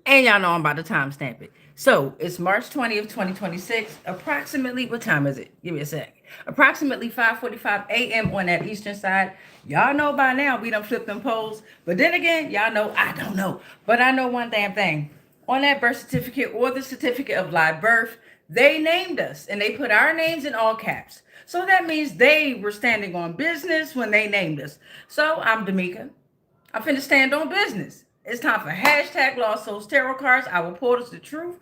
And y'all know I'm about to timestamp it. So it's March 20th, 2026. Approximately, what time is it? Give me a sec. Approximately 5:45 a.m. on that eastern side. Y'all know by now we done flipped them polls. But then again, y'all know I don't know. But I know one damn thing. On that birth certificate or the certificate of live birth, they named us and they put our names in all caps. So that means they were standing on business when they named us. So I'm D'Amica. I'm finna stand on business. It's time for hashtag Lost Souls Tarot Cards. Our portals to truth.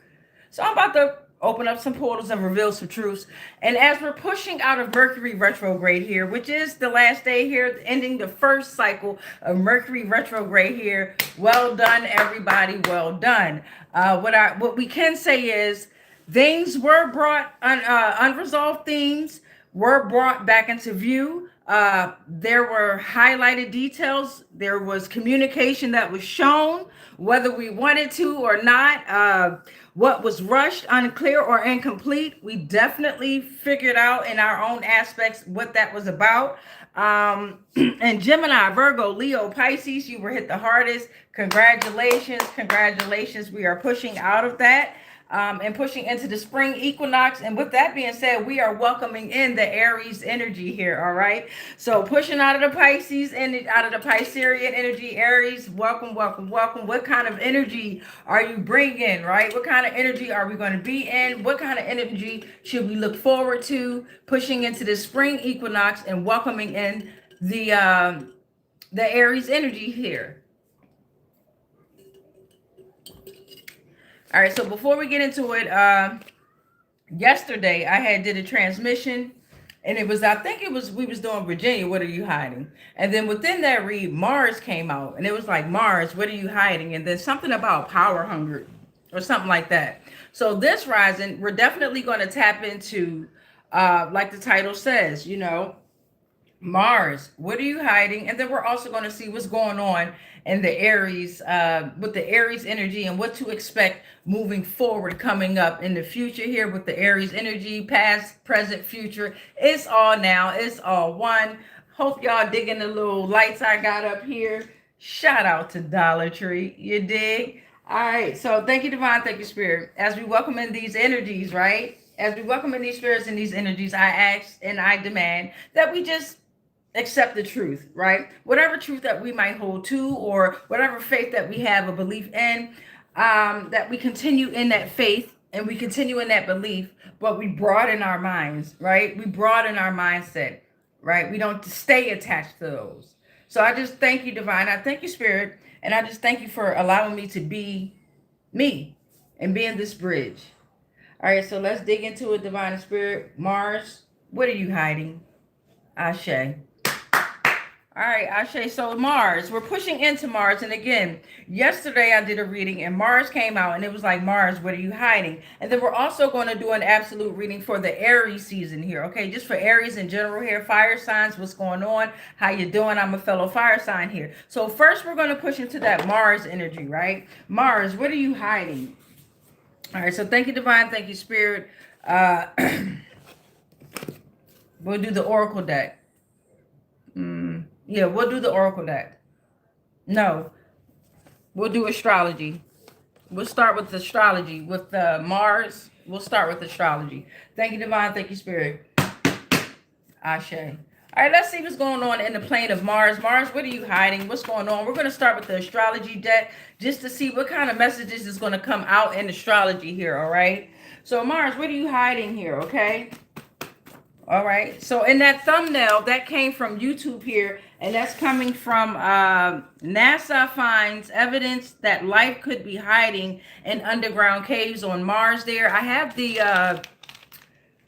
So I'm about to open up some portals and reveal some truths. And as we're pushing out of Mercury retrograde here, which is the last day here, ending the first cycle of Mercury retrograde here. Well done, everybody. Well done. What we can say is things were brought unresolved themes were brought back into view. There were highlighted details. There was communication that was shown, whether we wanted to or not. What was rushed, unclear, or incomplete, we definitely figured out in our own aspects what that was about. And Gemini, Virgo, Leo, Pisces, you were hit the hardest. Congratulations, congratulations. We are pushing out of that. And pushing into the spring equinox. And with that being said, we are welcoming in the Aries energy here. All right. So pushing out of the Pisces and out of the Piscean energy, Aries, welcome, welcome, welcome. What kind of energy are you bringing? Right. What kind of energy are we going to be in? What kind of energy should we look forward to pushing into the spring equinox and welcoming in the Aries energy here? All right, so before we get into it, yesterday I had did a transmission, and it was, I think it was, we was doing Virginia, what are you hiding? And then within that read, Mars came out, and it was like, Mars, what are you hiding? And then something about power hunger or something like that. So this rising, we're definitely going to tap into, like the title says, you know, Mars, what are you hiding? And then we're also going to see what's going on in the Aries, with the Aries energy and what to expect moving forward coming up in the future here with the Aries energy, past, present, future. It's all now. It's all one. Hope y'all digging the little lights I got up here. Shout out to Dollar Tree. You dig? All right. So thank you, Divine. Thank you, Spirit. As we welcome in these energies, right? As we welcome in these spirits and these energies, I ask and I demand that we just accept the truth, right? Whatever truth that we might hold to, or whatever faith that we have a belief in, that we continue in that faith and we continue in that belief, but we broaden our minds, right? We broaden our mindset, right? We don't stay attached to those. So I just thank you, Divine. I thank you, Spirit. And I just thank you for allowing me to be me and being this bridge. All right, so let's dig into it, Divine and Spirit. Mars, what are you hiding? Ashe. All right, Ashe. So Mars, we're pushing into Mars. And again, yesterday I did a reading and Mars came out and it was like, Mars, what are you hiding? And then we're also going to do an absolute reading for the Aries season here. Okay, just for Aries in general here. Fire signs, what's going on? How you doing? I'm a fellow fire sign here. So first we're going to push into that Mars energy, right? Mars, what are you hiding? All right, so thank you, Divine. Thank you, Spirit. We'll do the Oracle deck. Yeah, we'll do the Oracle deck. No, we'll do astrology. We'll start with astrology. With Mars, we'll start with astrology. Thank you, Divine. Thank you, Spirit. Ashe. All right, let's see what's going on in the plane of Mars. Mars, what are you hiding? What's going on? We're going to start with the astrology deck just to see what kind of messages is going to come out in astrology here, all right? So Mars, what are you hiding here, okay? All right, so in that thumbnail, that came from YouTube here, and that's coming from NASA finds evidence that life could be hiding in underground caves on Mars there. I have the,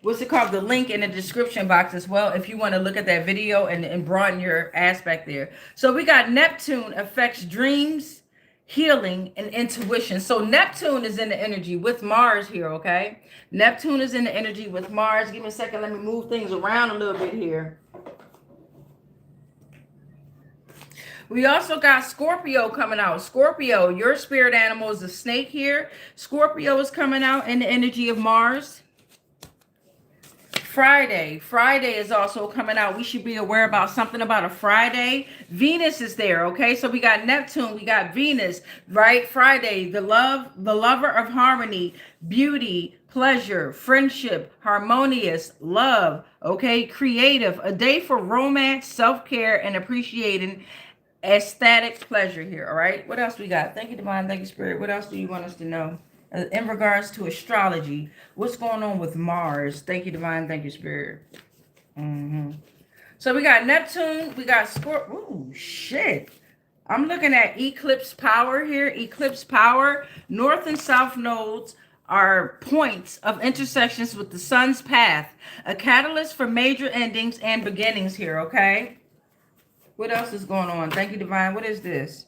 what's it called, the link in the description box as well, if you want to look at that video and broaden your aspect there. So we got Neptune affects dreams, healing, and intuition. So Neptune is in the energy with Mars here, okay? Neptune is in the energy with Mars. Give me a second. Let me move things around a little bit here. We also got Scorpio coming out. Scorpio, your spirit animal is a snake here. Scorpio is coming out in the energy of Mars. Friday is also coming out. We should be aware about something about a Friday. Venus is there, okay? So we got Neptune, we got Venus, right? Friday, the lover of harmony, beauty, pleasure, friendship, harmonious, love, okay? Creative, a day for romance, self-care, and appreciating aesthetic pleasure here, all right? What else we got? Thank you, Divine. Thank you, Spirit. What else do you want us to know? In regards to astrology, what's going on with Mars? Thank you, Divine. Thank you, Spirit. So we got Neptune, we got Scorpio. Ooh, shit. I'm looking at eclipse power here. Eclipse power, north and south nodes are points of intersections with the sun's path, a catalyst for major endings and beginnings here, okay? What else is going on? Thank you, Divine. What is this?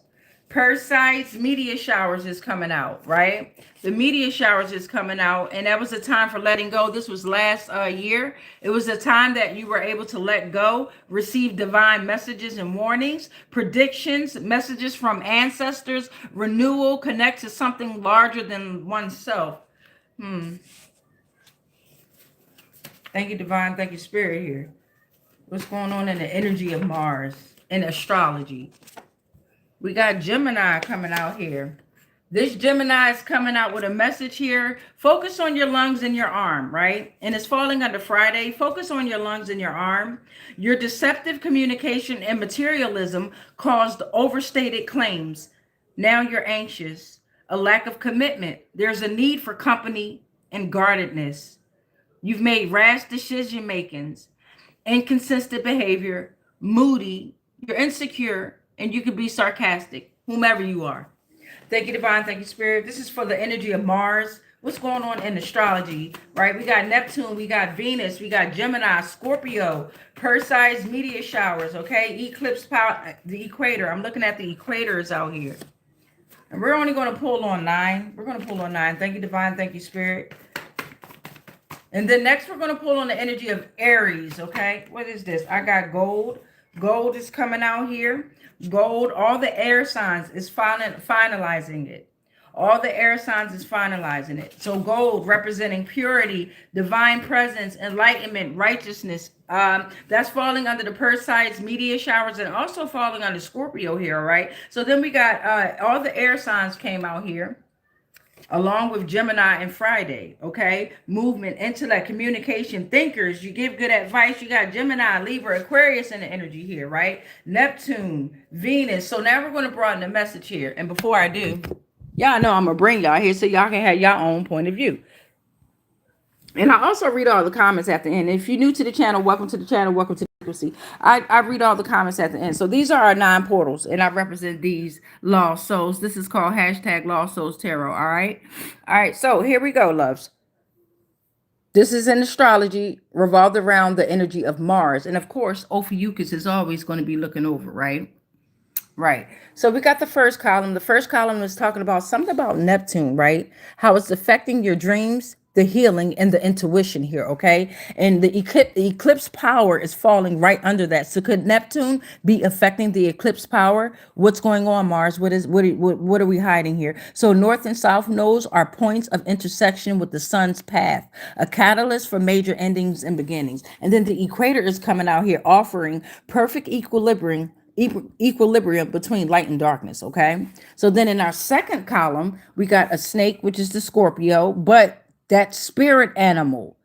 Perseids meteor showers is coming out, right? The meteor showers is coming out, and that was a time for letting go. This was last year. It was a time that you were able to let go, receive divine messages and warnings, predictions, messages from ancestors, renewal, connect to something larger than oneself. Thank you, Divine. Thank you, Spirit here. What's going on in the energy of Mars in astrology? We got Gemini coming out here. This Gemini is coming out with a message here. Focus on your lungs and your arm, right? And it's falling under Friday. Focus on your lungs and your arm. Your deceptive communication and materialism caused overstated claims. Now you're anxious. A lack of commitment. There's a need for company and guardedness. You've made rash decision makings, inconsistent behavior, moody, you're insecure, and you can be sarcastic, whomever you are. Thank you, Divine. Thank you, Spirit. This is for the energy of Mars. What's going on in astrology, right? We got Neptune, we got Venus, we got Gemini, Scorpio, Perseids meteor showers, okay? Eclipse power, the equator. I'm looking at the equators out here. And we're only going to pull on 9. We're going to pull on 9. Thank you, Divine. Thank you, Spirit. And then next, we're going to pull on the energy of Aries, okay? What is this? I got gold. Gold is coming out here. Gold, all the air signs is finalizing it. All the air signs is finalizing it. So gold representing purity, divine presence, enlightenment, righteousness. That's falling under the Perseids meteor showers and also falling under Scorpio here, all right? So then we got all the air signs came out here, along with Gemini and Friday, okay? Movement, intellect, communication, thinkers. You give good advice. You got Gemini, Libra, Aquarius in the energy here, right? Neptune, Venus. So now we're going to broaden the message here. And before I do, y'all know I'm going to bring y'all here so y'all can have your own point of view. And I also read all the comments at the end. If you're new to the channel, welcome to the channel. Welcome to the frequency. I read all the comments at the end. So these are our 9 portals, and I represent these lost souls. This is called hashtag Lost Souls Tarot. All right. All right. So here we go, loves. This is an astrology revolved around the energy of Mars. And of course, Ophiuchus is always going to be looking over, right? Right. So we got the first column. The first column is talking about something about Neptune, right? How it's affecting your dreams, the healing, and the intuition here, okay? And the eclipse power is falling right under that. So could Neptune be affecting the eclipse power? What's going on, Mars? What are we hiding here? So north and south nodes are points of intersection with the sun's path, a catalyst for major endings and beginnings. And then the equator is coming out here offering perfect equilibrium between light and darkness, okay? So then in our second column, we got a snake, which is the Scorpio, but that spirit animal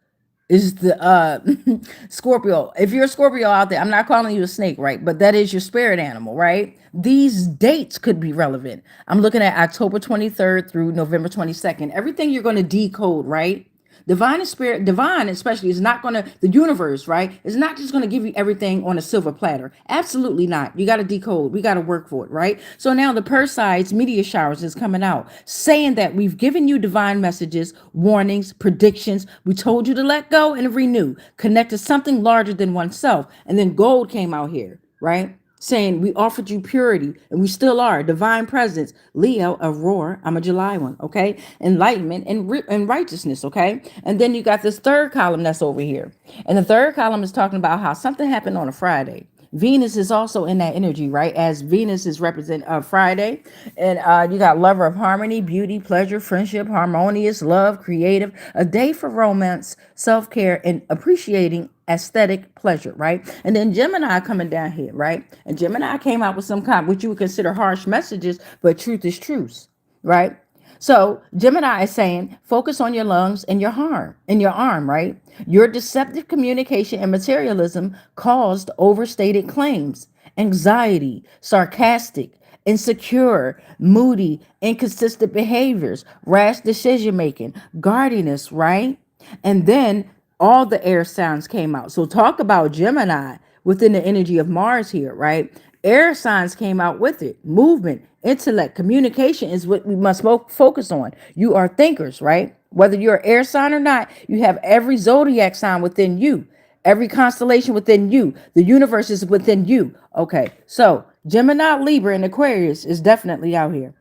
is the Scorpio. If you're a Scorpio out there, I'm not calling you a snake, right? But that is your spirit animal, right? These dates could be relevant. I'm looking at October 23rd through November 22nd. Everything you're going to decode, right? Divine and spirit, divine especially, is not going to, the universe, right? Is not just going to give you everything on a silver platter. Absolutely not. You got to decode. We got to work for it, right? So now the Perseids meteor showers is coming out, saying that we've given you divine messages, warnings, predictions. We told you to let go and renew, connect to something larger than oneself. And then gold came out here, right? Saying we offered you purity, and we still are. Divine presence, Leo, Aurora. I'm a July one, okay? Enlightenment and righteousness, okay? And then you got this third column that's over here. And the third column is talking about how something happened on a Friday. Venus is also in that energy, right? As Venus is represent Friday, and you got lover of harmony, beauty, pleasure, friendship, harmonious, love, creative, a day for romance, self-care, and appreciating aesthetic pleasure, right? And then Gemini coming down here, right? And Gemini came out with some kind, which you would consider harsh messages, but truth is truth, right? So Gemini is saying, focus on your lungs and your harm and your arm, right? Your deceptive communication and materialism caused overstated claims, anxiety, sarcastic, insecure, moody, inconsistent behaviors, rash decision making, guardiness, right? And then all the air signs came out. So talk about Gemini within the energy of Mars here, right? Air signs came out with it. Movement, intellect, communication is what we must focus on. You are thinkers, right? Whether you're an air sign or not, you have every zodiac sign within you, every constellation within you. The universe is within you. Okay, so Gemini, Libra, and Aquarius is definitely out here.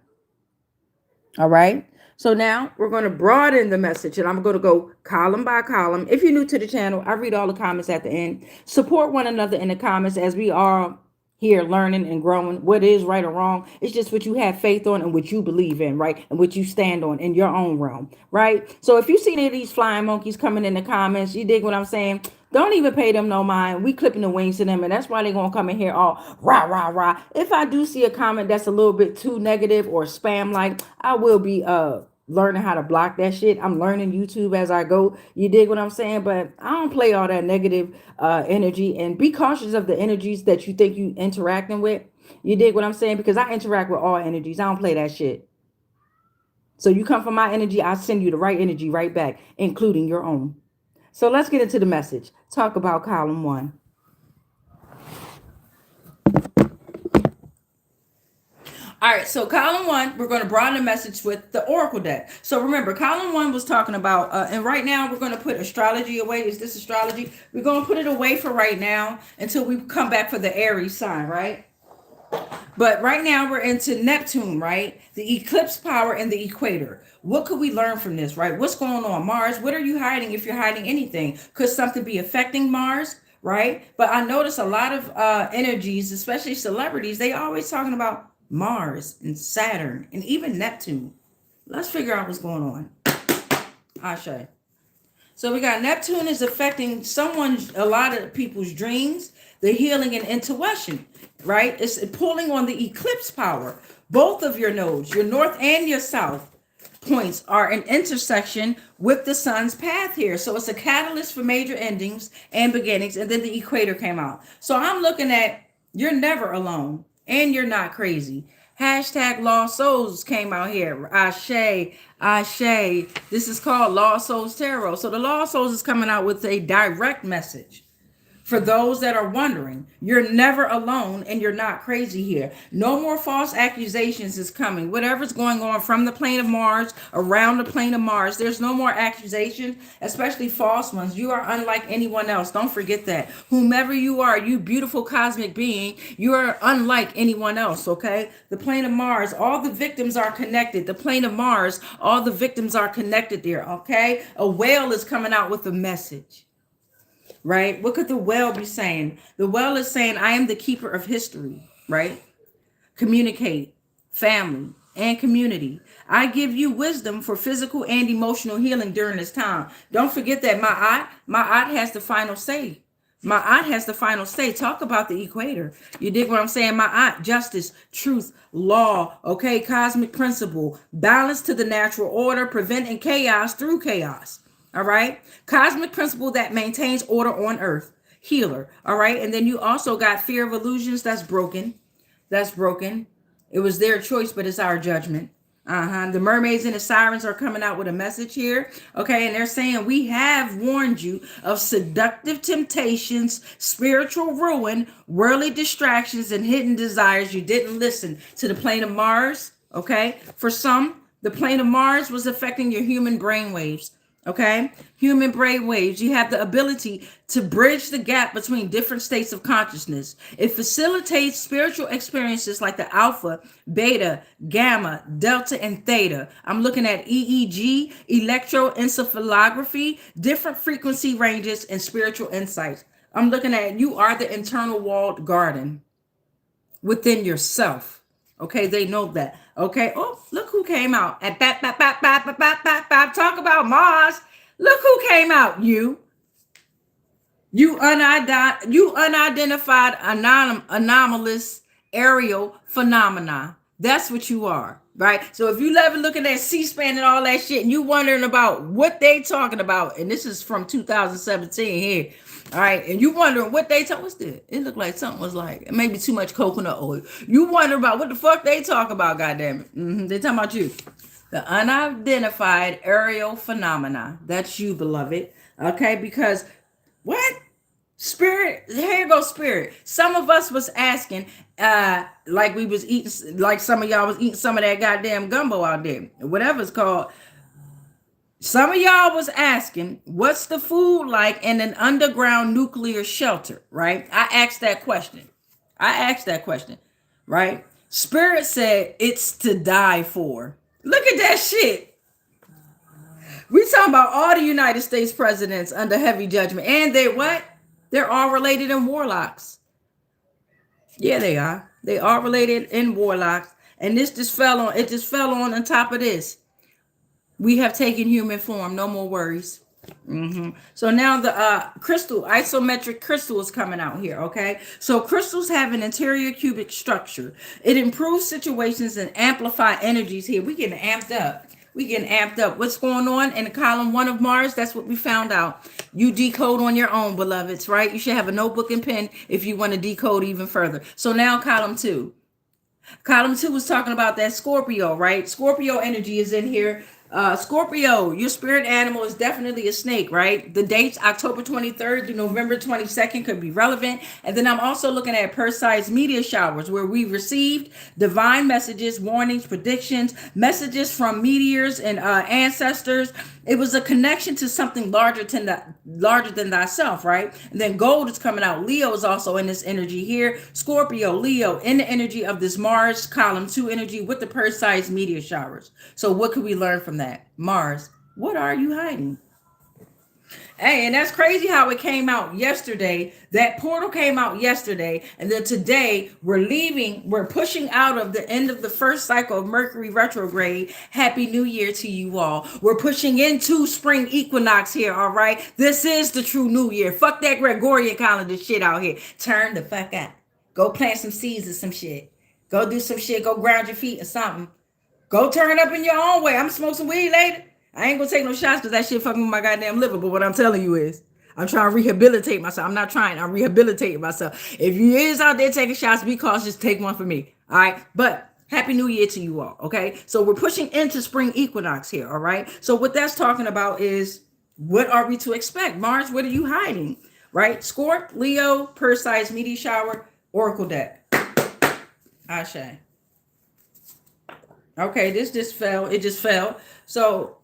All right. So now we're going to broaden the message, and I'm going to go column by column. If you're new to the channel, I read all the comments at the end. Support one another in the comments as we are here learning and growing. What is right or wrong, it's just what you have faith on and what you believe in, right? And what you stand on in your own realm, right? So if you see any of these flying monkeys coming in the comments, you dig what I'm saying? Don't even pay them no mind. We clipping the wings to them, and that's why they're gonna come in here all rah rah rah. If I do see a comment that's a little bit too negative or spam like, I will be learning how to block that shit. I'm learning YouTube as I go. You dig what I'm saying? But I don't play all that negative energy, and be cautious of the energies that you think you interacting with. You dig what I'm saying? Because I interact with all energies. I don't play that shit. So you come from my energy, I send you the right energy right back, including your own. So let's get into the message. Talk about column 1. All right, so column 1, we're going to broaden the message with the Oracle deck. So remember, column 1 was talking about, and right now we're going to put astrology away. Is this astrology? We're going to put it away for right now until we come back for the Aries sign, right? But right now we're into Neptune, right? The eclipse power and the equator. What could we learn from this, right? What's going on? Mars, what are you hiding if you're hiding anything? Could something be affecting Mars, right? But I notice a lot of energies, especially celebrities, they always talking about Mars and Saturn and even Neptune. Let's figure out what's going on. Ashe. So we got Neptune is affecting a lot of people's dreams, the healing and intuition, right? It's pulling on the eclipse power. Both of your nodes, your north and your south points are an intersection with the sun's path here. So it's a catalyst for major endings and beginnings. And then the equator came out. So I'm looking at, you're never alone and you're not crazy. Hashtag Lost Souls came out here. Ashe, Ashe. This is called Lost Souls Tarot. So the Lost Souls is coming out with a direct message. For those that are wondering, you're never alone and you're not crazy here. No more false accusations is coming. Whatever's going on from the plane of Mars, around the plane of Mars, there's no more accusation, especially false ones. You are unlike anyone else. Don't forget that. Whomever you are, you beautiful cosmic being, you are unlike anyone else, okay? The plane of Mars, all the victims are connected. The plane of Mars, all the victims are connected there, okay? A whale is coming out with a message. Right? What could the whale be saying? The whale is saying, I am the keeper of history, right? Communicate, family, and community. I give you wisdom for physical and emotional healing during this time. Don't forget that my has the final say. My has the final say. Talk about the equator. You dig what I'm saying? My justice, truth, law, okay, cosmic principle, balance to the natural order, preventing chaos through chaos. All right. Cosmic principle that maintains order on earth. Healer. All right. And then you also got fear of illusions. That's broken. That's broken. It was their choice, but it's our judgment. The mermaids and the sirens are coming out with a message here. Okay. And they're saying, we have warned you of seductive temptations, spiritual ruin, worldly distractions, and hidden desires. You didn't listen to the plane of Mars. Okay. For some, the plane of Mars was affecting your human brain waves. Okay, human brain waves. You have the ability to bridge the gap between different states of consciousness. It facilitates spiritual experiences like the alpha, beta, gamma, delta, and theta. I'm looking at EEG, electroencephalography, different frequency ranges, and spiritual insights. I'm looking at you are the internal walled garden within yourself. Okay, they know that. Okay. Oh, look who came out. At bat, bat, bat, bat, bat, bat, bat, bat. Talk about Mars. Look who came out. You unidentified anomalous aerial phenomena. That's what you are, right? So if you ever looking at C-SPAN and all that shit, and you wondering about what they talking about, and this is from 2017 here, all right, and you wondering what they talk, what's this? It looked like something was like maybe too much coconut oil. You wonder about what the fuck they talk about, goddamn it. They talking about you. The unidentified aerial phenomena. That's you, beloved. Okay, because what? Spirit, here goes spirit. Some of us was asking, like we was eating, like some of y'all was eating some of that goddamn gumbo out there, whatever it's called. Some of y'all was asking, what's the food like in an underground nuclear shelter, right? I asked that question, right? Spirit said it's to die for. Look at that shit. We talking about all the United States presidents under heavy judgment, and they what? They're all related in warlocks. Yeah, they are. They are related in warlocks. And this just fell on top of this. We have taken human form. No more worries. So now the crystal, isometric crystal is coming out here, okay? So crystals have an interior cubic structure. It improves situations and amplify energies here. We getting amped up. What's going on in the column 1 of Mars? That's what we found out. You decode on your own, beloveds, right? You should have a notebook and pen if you want to decode even further. So now column 2. Column 2 was talking about that Scorpio, right? Scorpio energy is in here. Scorpio, your spirit animal is definitely a snake, right? The dates October 23rd to November 22nd could be relevant. And then I'm also looking at Perseids media showers where we received divine messages, warnings, predictions, messages from meteors and ancestors. It was a connection to something larger than thyself, right? And then gold is coming out. Leo is also in this energy here. Scorpio, Leo, in the energy of this Mars column 2 energy with the Perseids meteor showers. So what could we learn from that? Mars, what are you hiding? Hey, and that's crazy how it came out yesterday. That portal came out yesterday. And then today we're pushing out of the end of the first cycle of Mercury retrograde. Happy New Year to you all. We're pushing into spring equinox here, all right? This is the true New Year. Fuck that Gregorian calendar shit out here. Turn the fuck out. Go plant some seeds or some shit. Go do some shit. Go ground your feet or something. Go turn up in your own way. I'm smoking some weed later. I ain't gonna take no shots because that shit fucking with my goddamn liver. But what I'm telling you is, I'm trying to rehabilitate myself. I'm rehabilitating myself. If you is out there taking shots, be cautious. Take one for me. All right. But Happy New Year to you all. Okay. So we're pushing into spring equinox here. All right. So what that's talking about is, what are we to expect? Mars, what are you hiding? Right. Scorp, Leo, Perseids meteor shower, Oracle deck. Ashe. Okay. This just fell. It just fell. So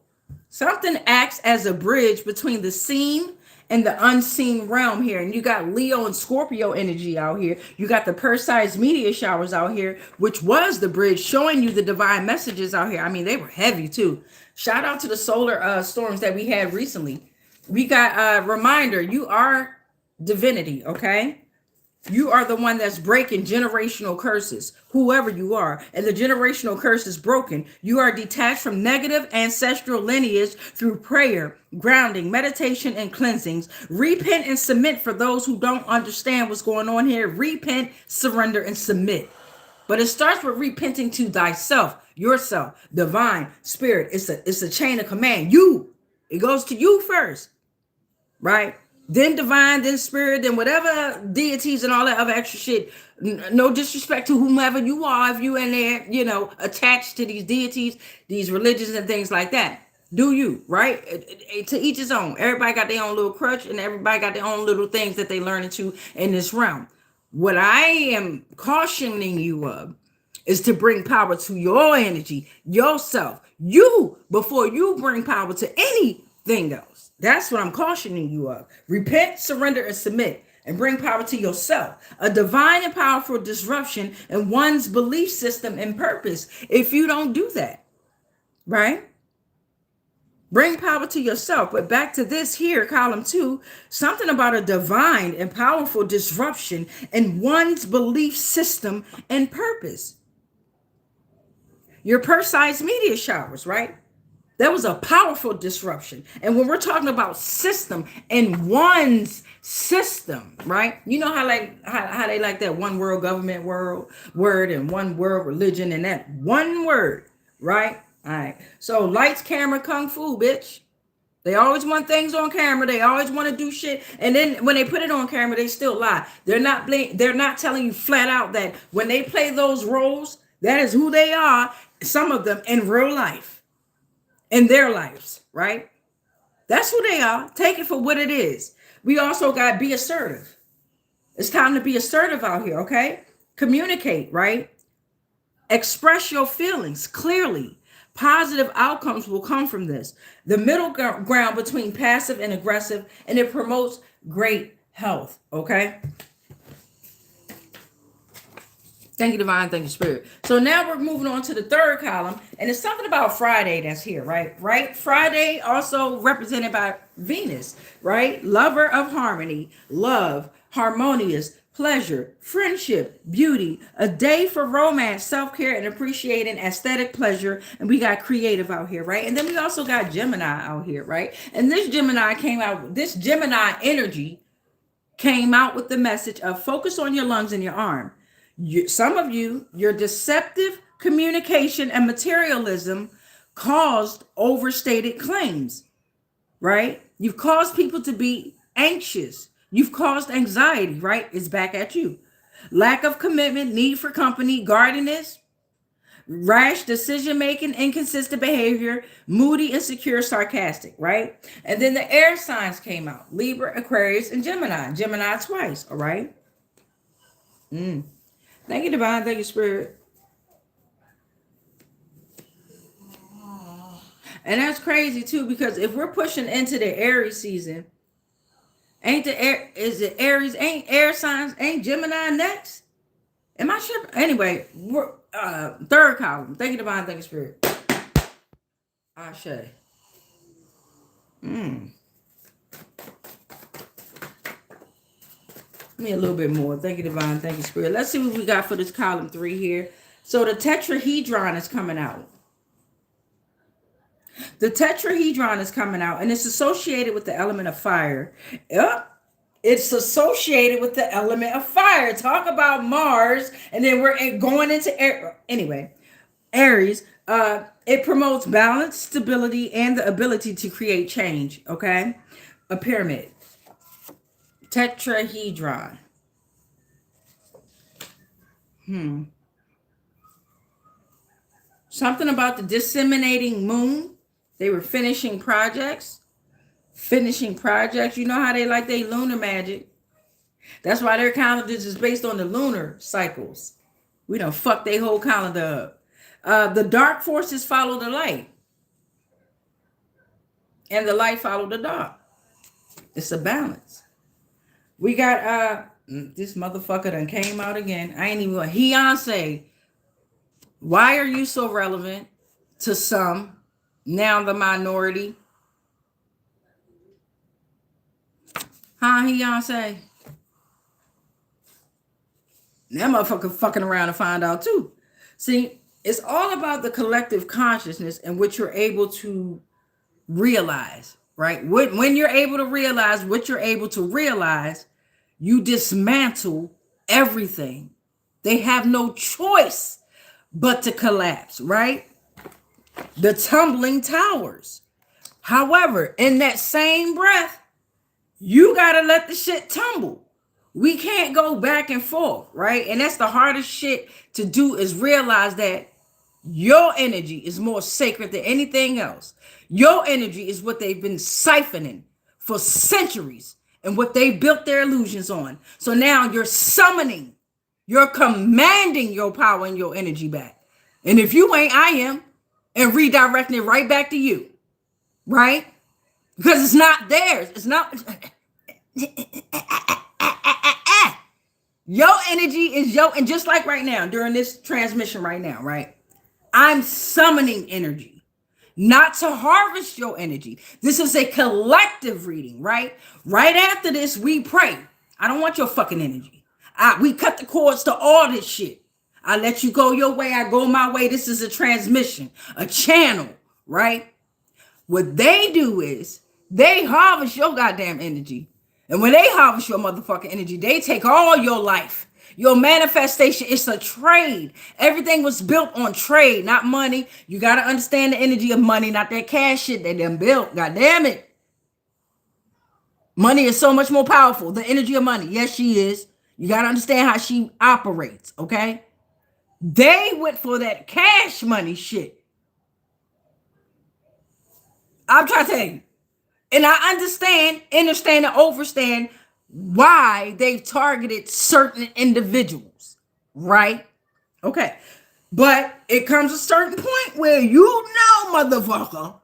something acts as a bridge between the seen and the unseen realm here. And you got Leo and Scorpio energy out here. You got the Perseids meteor showers out here, which was the bridge showing you the divine messages out here. I mean, they were heavy too. Shout out to the solar storms that we had recently. We got a reminder, you are divinity, okay? You are the one that's breaking generational curses, whoever you are. And the generational curse is broken. You are detached from negative ancestral lineage through prayer, grounding, meditation, and cleansings. Repent and submit for those who don't understand what's going on here. Repent, surrender, and submit. But it starts with repenting to thyself, yourself, divine, spirit. It's a chain of command. You. It goes to you first, right? Then divine, then spirit, then whatever deities and all that other extra shit. No disrespect to whomever you are, if you in there, attached to these deities, these religions and things like that. Do you, right? To each his own. Everybody got their own little crutch and everybody got their own little things that they learn into in this realm. What I am cautioning you of is to bring power to your energy, yourself, you, before you bring power to anything else. That's what I'm cautioning you of. Repent, surrender, and submit, and bring power to yourself. A divine and powerful disruption in one's belief system and purpose. If you don't do that, right? Bring power to yourself. But back to this here, column 2, something about a divine and powerful disruption in one's belief system and purpose. Your precise media showers, right? That was a powerful disruption. And when we're talking about system and one's system, right? You know how how they like that one world government word and one world religion and that one word, right? All right. So lights, camera, kung fu, bitch. They always want things on camera. They always want to do shit. And then when they put it on camera, they still lie. They're not telling you flat out that when they play those roles, that is who they are, some of them in real life, in their lives, right? That's who they are. Take it for what it is. We also got be assertive. It's time to be assertive out here, okay? Communicate, right? Express your feelings clearly. Positive outcomes will come from this. The middle ground between passive and aggressive, and it promotes great health, okay? Thank you, divine. Thank you, spirit. So now we're moving on to the third column, and it's something about Friday that's here, right? Right? Friday also represented by Venus, right? Lover of harmony, love, harmonious, pleasure, friendship, beauty, a day for romance, self-care, and appreciating aesthetic pleasure. And we got creative out here, right? And then we also got Gemini out here, right? And this Gemini energy came out with the message of focus on your lungs and your arm. Some of you, your deceptive communication and materialism caused overstated claims, right? You've caused people to be anxious. You've caused anxiety, right? It's back at you. Lack of commitment, need for company, guardedness, rash decision-making, inconsistent behavior, moody, insecure, sarcastic, right? And then the air signs came out. Libra, Aquarius, and Gemini. Gemini twice, all right? Thank you, divine. Thank you, spirit. And that's crazy, too, because if we're pushing into the Aries season, ain't it Aries, ain't air signs, ain't Gemini next? Am I sure? Anyway, we're third column. Thank you, divine. Thank you, spirit. Ashe. Me a little bit more. Thank you, divine. Thank you, spirit. Let's see what we got for this column 3 here. So the tetrahedron is coming out. The tetrahedron is coming out, and it's associated with the element of fire. Yep. It's associated with the element of fire. Talk about Mars, and then we're going into air. Anyway, Aries. It promotes balance, stability, and the ability to create change. Okay, a pyramid. Tetrahedron. Something about the disseminating moon. They were finishing projects. You know how they like their lunar magic. That's why their calendars is based on the lunar cycles. We done fuck their whole calendar up. The dark forces follow the light. And the light follow the dark. It's a balance. We got this motherfucker done came out again. I ain't even Beyonce. Why are you so relevant to some? Now the minority. Huh, Beyonce? That motherfucker fucking around and find out too. See, it's all about the collective consciousness in which you're able to realize, right? When you're able to realize what you're able to realize, you dismantle everything. They have no choice but to collapse, right? The tumbling towers. However, in that same breath, you got to let the shit tumble. We can't go back and forth, right? And that's the hardest shit to do, is realize that your energy is more sacred than anything else. Your energy is what they've been siphoning for centuries and what they built their illusions on. So now you're summoning, you're commanding your power and your energy back. And if you ain't, I am, and redirecting it right back to you, right? Because it's not theirs. It's not. Your energy is and just like right now, during this transmission right now, right? I'm summoning energy. not to harvest your energy. This is a collective reading, right? Right after this, we pray. I don't want your fucking energy. We cut the cords to all this shit. I let you go your way, I go my way. This is a transmission, a channel, right? What they do is they harvest your goddamn energy. And when they harvest your motherfucking energy, they take all your life. Your manifestation, it's a trade. Everything was built on trade, not money. You got to understand the energy of money, not that cash shit they done built. God damn it. Money is so much more powerful. The energy of money. Yes, she is. You got to understand how she operates, okay? They went for that cash money shit. I'm trying to tell you. And I understand and understand why they've targeted certain individuals, right? Okay. But it comes a certain point where you know, motherfucker,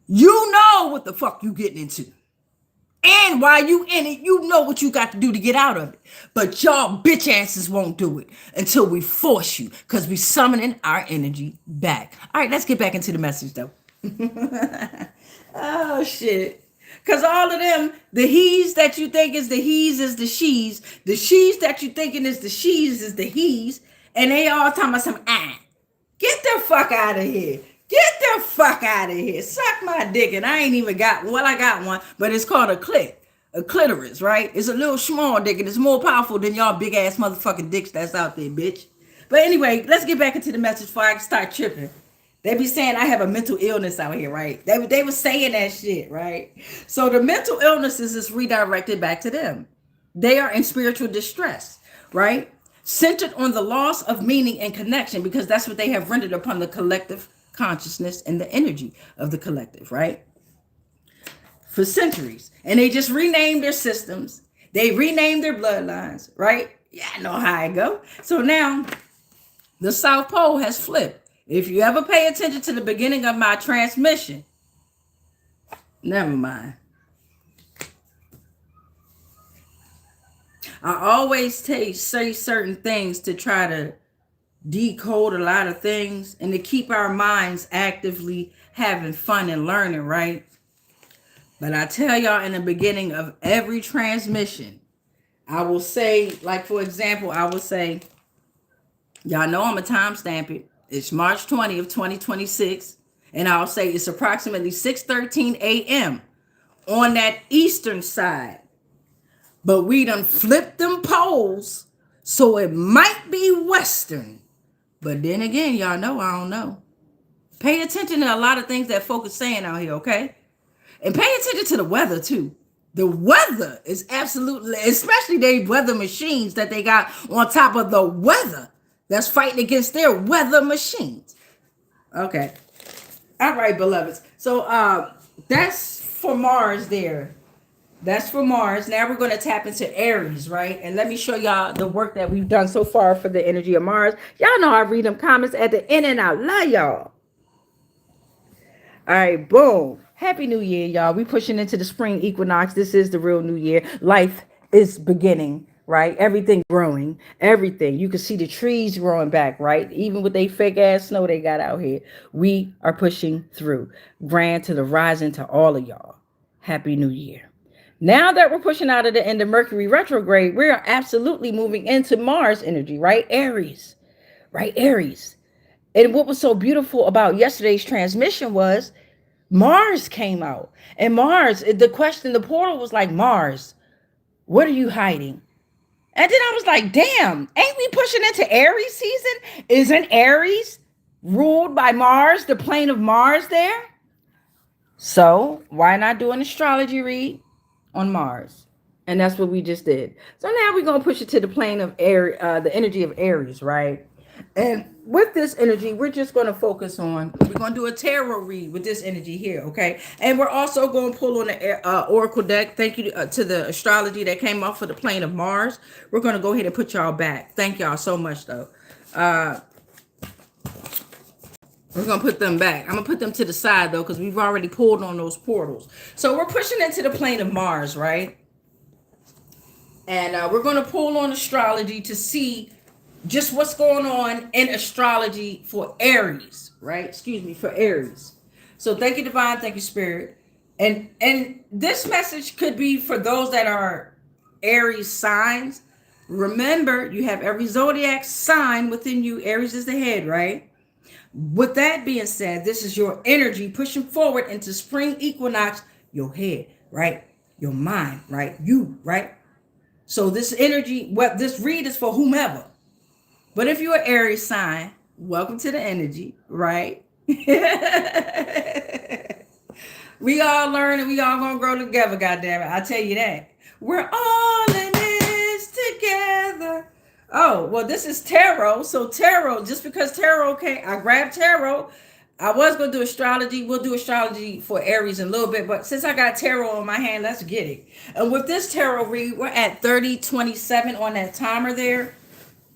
you know what the fuck you getting into. And while you in it, you know what you got to do to get out of it. But y'all bitch asses won't do it until we force you, because we summoning our energy back. All right, let's get back into the message though. Oh shit. Because all of them, the he's that you think is the he's is the she's that you thinking is the she's is the he's, and they all talking about some get the fuck out of here. Get the fuck out of here. Suck my dick. And I ain't even got, well, I got one, but it's called a clitoris, right? It's a little small dick and it's more powerful than y'all big ass motherfucking dicks that's out there, bitch. But anyway, let's get back into the message before I start tripping. They be saying I have a mental illness out here, right? They were saying that shit, right? So the mental illnesses is redirected back to them. They are in spiritual distress, right? Centered on the loss of meaning and connection, because that's what they have rendered upon the collective consciousness and the energy of the collective, right? For centuries. And they just renamed their systems. They renamed their bloodlines, right? Yeah, I know how I go. So now the South Pole has flipped. If you ever pay attention to the beginning of my transmission, never mind. I always say certain things to try to decode a lot of things and to keep our minds actively having fun and learning, right? But I tell y'all, in the beginning of every transmission, I will say, like, for example, I will say, y'all know I'm a timestamp it. It's March 20th, 2026. And I'll say it's approximately 6:13 a.m. on that eastern side. But we done flipped them poles, so it might be western. But then again, y'all know I don't know. Pay attention to a lot of things that folk are saying out here, okay? And pay attention to the weather, too. The weather is absolutely, especially they weather machines that they got on top of the weather that's fighting against their weather machines. Okay. All right, beloveds. So that's for Mars there. That's for Mars. Now we're going to tap into Aries, right? And let me show y'all the work that we've done so far for the energy of Mars. Y'all know I read them comments at the end and I love y'all. All right, boom. Happy New Year, y'all. We pushing into the spring equinox. This is the real new year. Life is beginning, right? Everything growing, everything. You can see the trees growing back, right? Even with they fake ass snow they got out here. We are pushing through. Grand to the rising to all of y'all. Happy New Year. Now that we're pushing out of the end of Mercury retrograde, we are absolutely moving into Mars energy, right? Aries, right? Aries. And what was so beautiful about yesterday's transmission was Mars came out. And Mars, the question, the portal was like, Mars, what are you hiding? And then I was like, damn, ain't we pushing into Aries season? Isn't Aries ruled by Mars, the plane of Mars there? So why not do an astrology read on Mars? And that's what we just did. So now we're going to push it to the plane of Aries, the energy of Aries, right? And with this energy, we're just going to focus on, we're going to do a tarot read with this energy here, okay? And we're also going to pull on the oracle deck. Thank you to the astrology that came off for the plane of Mars. We're going to go ahead and put y'all back. Thank y'all so much, though. We're going to put them back. I'm going to put them to the side, though, because we've already pulled on those portals. So we're pushing into the plane of Mars, right? And we're going to pull on astrology to see just what's going on in astrology for Aries, right? Excuse me, for Aries. So thank you, Divine. Thank you, Spirit. And this message could be for those that are Aries signs. Remember, you have every zodiac sign within you. Aries is the head, right? With that being said, this is your energy pushing forward into spring equinox, your head, right? Your mind, right? You, right? So this energy, what this read is for whomever. But if you're an Aries sign, welcome to the energy, right? We all learn and we all gonna grow together, goddammit. I tell you that. We're all in this together. Oh, well, this is tarot. So tarot, just because tarot came, I grabbed tarot. I was gonna do astrology. We'll do astrology for Aries in a little bit, but since I got tarot on my hand, let's get it. And with this tarot read, we're at 30:27 on that timer there,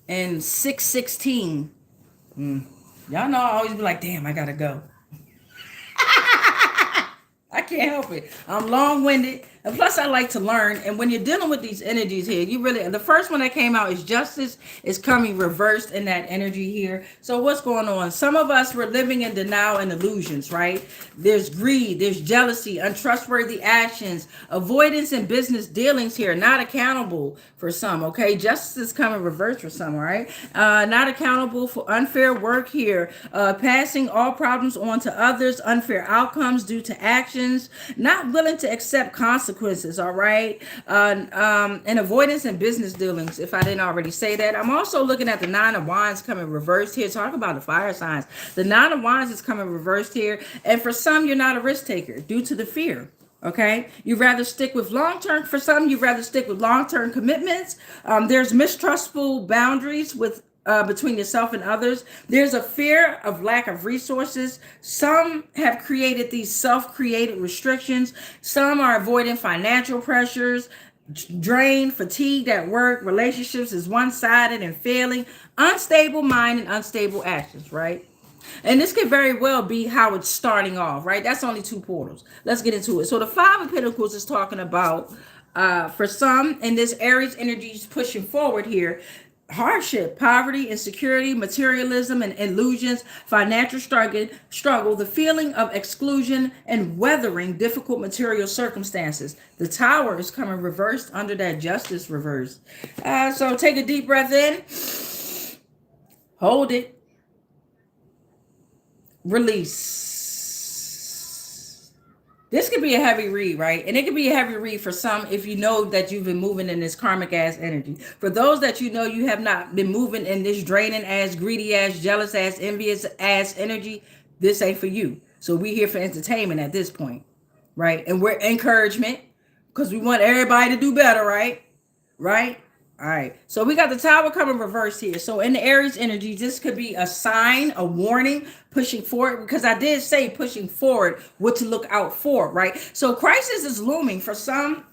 and 6:16. Y'all know I always be like, damn, I gotta go. I can't help it. I'm long-winded. And plus, I like to learn. And when you're dealing with these energies here, you really, the first one that came out is justice is coming reversed in that energy here. So what's going on? Some of us were living in denial and illusions, right? There's greed, there's jealousy, untrustworthy actions, avoidance in business dealings here, not accountable for some, okay? Justice is coming reversed for some, all right? Not accountable for unfair work here, passing all problems on to others, unfair outcomes due to actions, not willing to accept consequences, all right? And avoidance in business dealings, if I didn't already say that. I'm also looking at the Nine of Wands coming reversed here. Talk about the fire signs. The Nine of Wands is coming reversed here. And for some, you're not a risk taker due to the fear. Okay, you rather stick with long-term. For some, you rather stick with long-term commitments. There's mistrustful boundaries with between yourself and others. There's a fear of lack of resources. Some have created these self-created restrictions. Some are avoiding financial pressures, drained, fatigued at work. Relationships is one-sided and failing. Unstable mind and unstable actions, right? And this could very well be how it's starting off, right? That's only two portals. Let's get into it. So the Five of Pentacles is talking about, for some, and this Aries energy is pushing forward here, hardship, poverty, insecurity, materialism and illusions, financial struggle, the feeling of exclusion, and weathering difficult material circumstances. The Tower is coming reversed under that Justice reverse. So take a deep breath in, hold it, release. This could be a heavy read, right? And it could be a heavy read for some if you know that you've been moving in this karmic ass energy. For those that you know you have not been moving in this draining ass, greedy ass, jealous ass, envious ass energy, this ain't for you. So we're here for entertainment at this point, right? And we're encouragement because we want everybody to do better, right? Right? All right, so we got the Tower coming reversed here. So in the Aries energy, this could be a sign, a warning, pushing forward, because I did say pushing forward, what to look out for, right? So crisis is looming for some.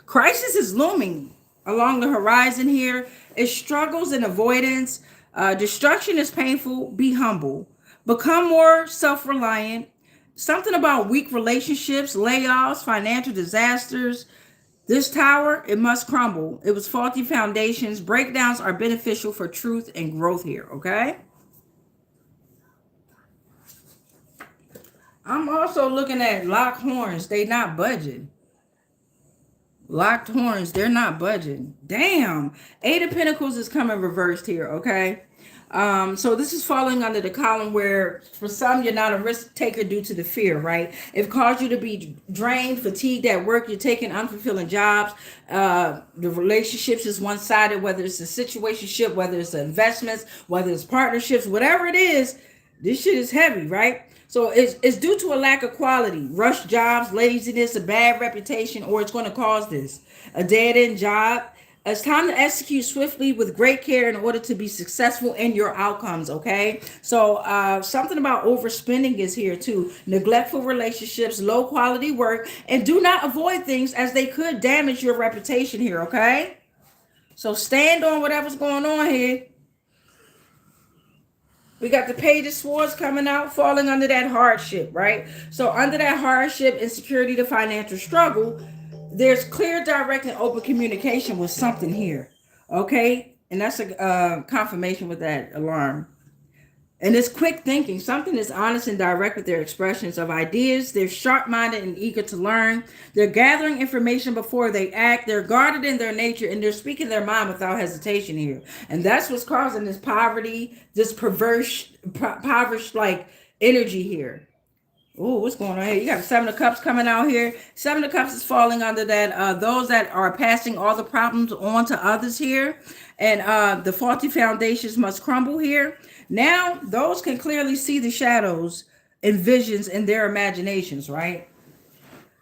Crisis is looming along the horizon here. It's struggles and avoidance. Destruction is painful. Be humble. Become more self-reliant. Something about weak relationships, layoffs, financial disasters. This tower, it must crumble. It was faulty foundations. Breakdowns are beneficial for truth and growth here, okay? I'm also looking at locked horns. They not budging. Locked horns, they're not budging. Damn. Eight of Pentacles is coming reversed here, okay? So this is falling under the column where for some you're not a risk taker due to the fear, right? It caused you to be drained, fatigued at work. You're taking unfulfilling jobs. The relationships is one-sided, whether it's a situationship, whether it's investments, whether it's partnerships, whatever it is, this shit is heavy, right? So it's due to a lack of quality, rush jobs, laziness, a bad reputation, or it's going to cause this. A dead-end job. It's time to execute swiftly with great care in order to be successful in your outcomes, okay? So something about overspending is here too. Neglectful relationships, low quality work, and do not avoid things as they could damage your reputation here, okay? So stand on whatever's going on here. We got the Page of Swords coming out, falling under that hardship, right? So under that hardship, insecurity, the financial struggle, there's clear, direct, and open communication with something here, okay? And that's a confirmation with that alarm. And it's quick thinking. Something is honest and direct with their expressions of ideas. They're sharp minded and eager to learn. They're gathering information before they act. They're guarded in their nature and they're speaking their mind without hesitation here. And that's what's causing this poverty, this impoverished like energy here. Oh, what's going on here? You got Seven of Cups coming out here. Seven of Cups is falling under that. Those that are passing all the problems on to others here. And the faulty foundations must crumble here. Now, those can clearly see the shadows and visions in their imaginations, right?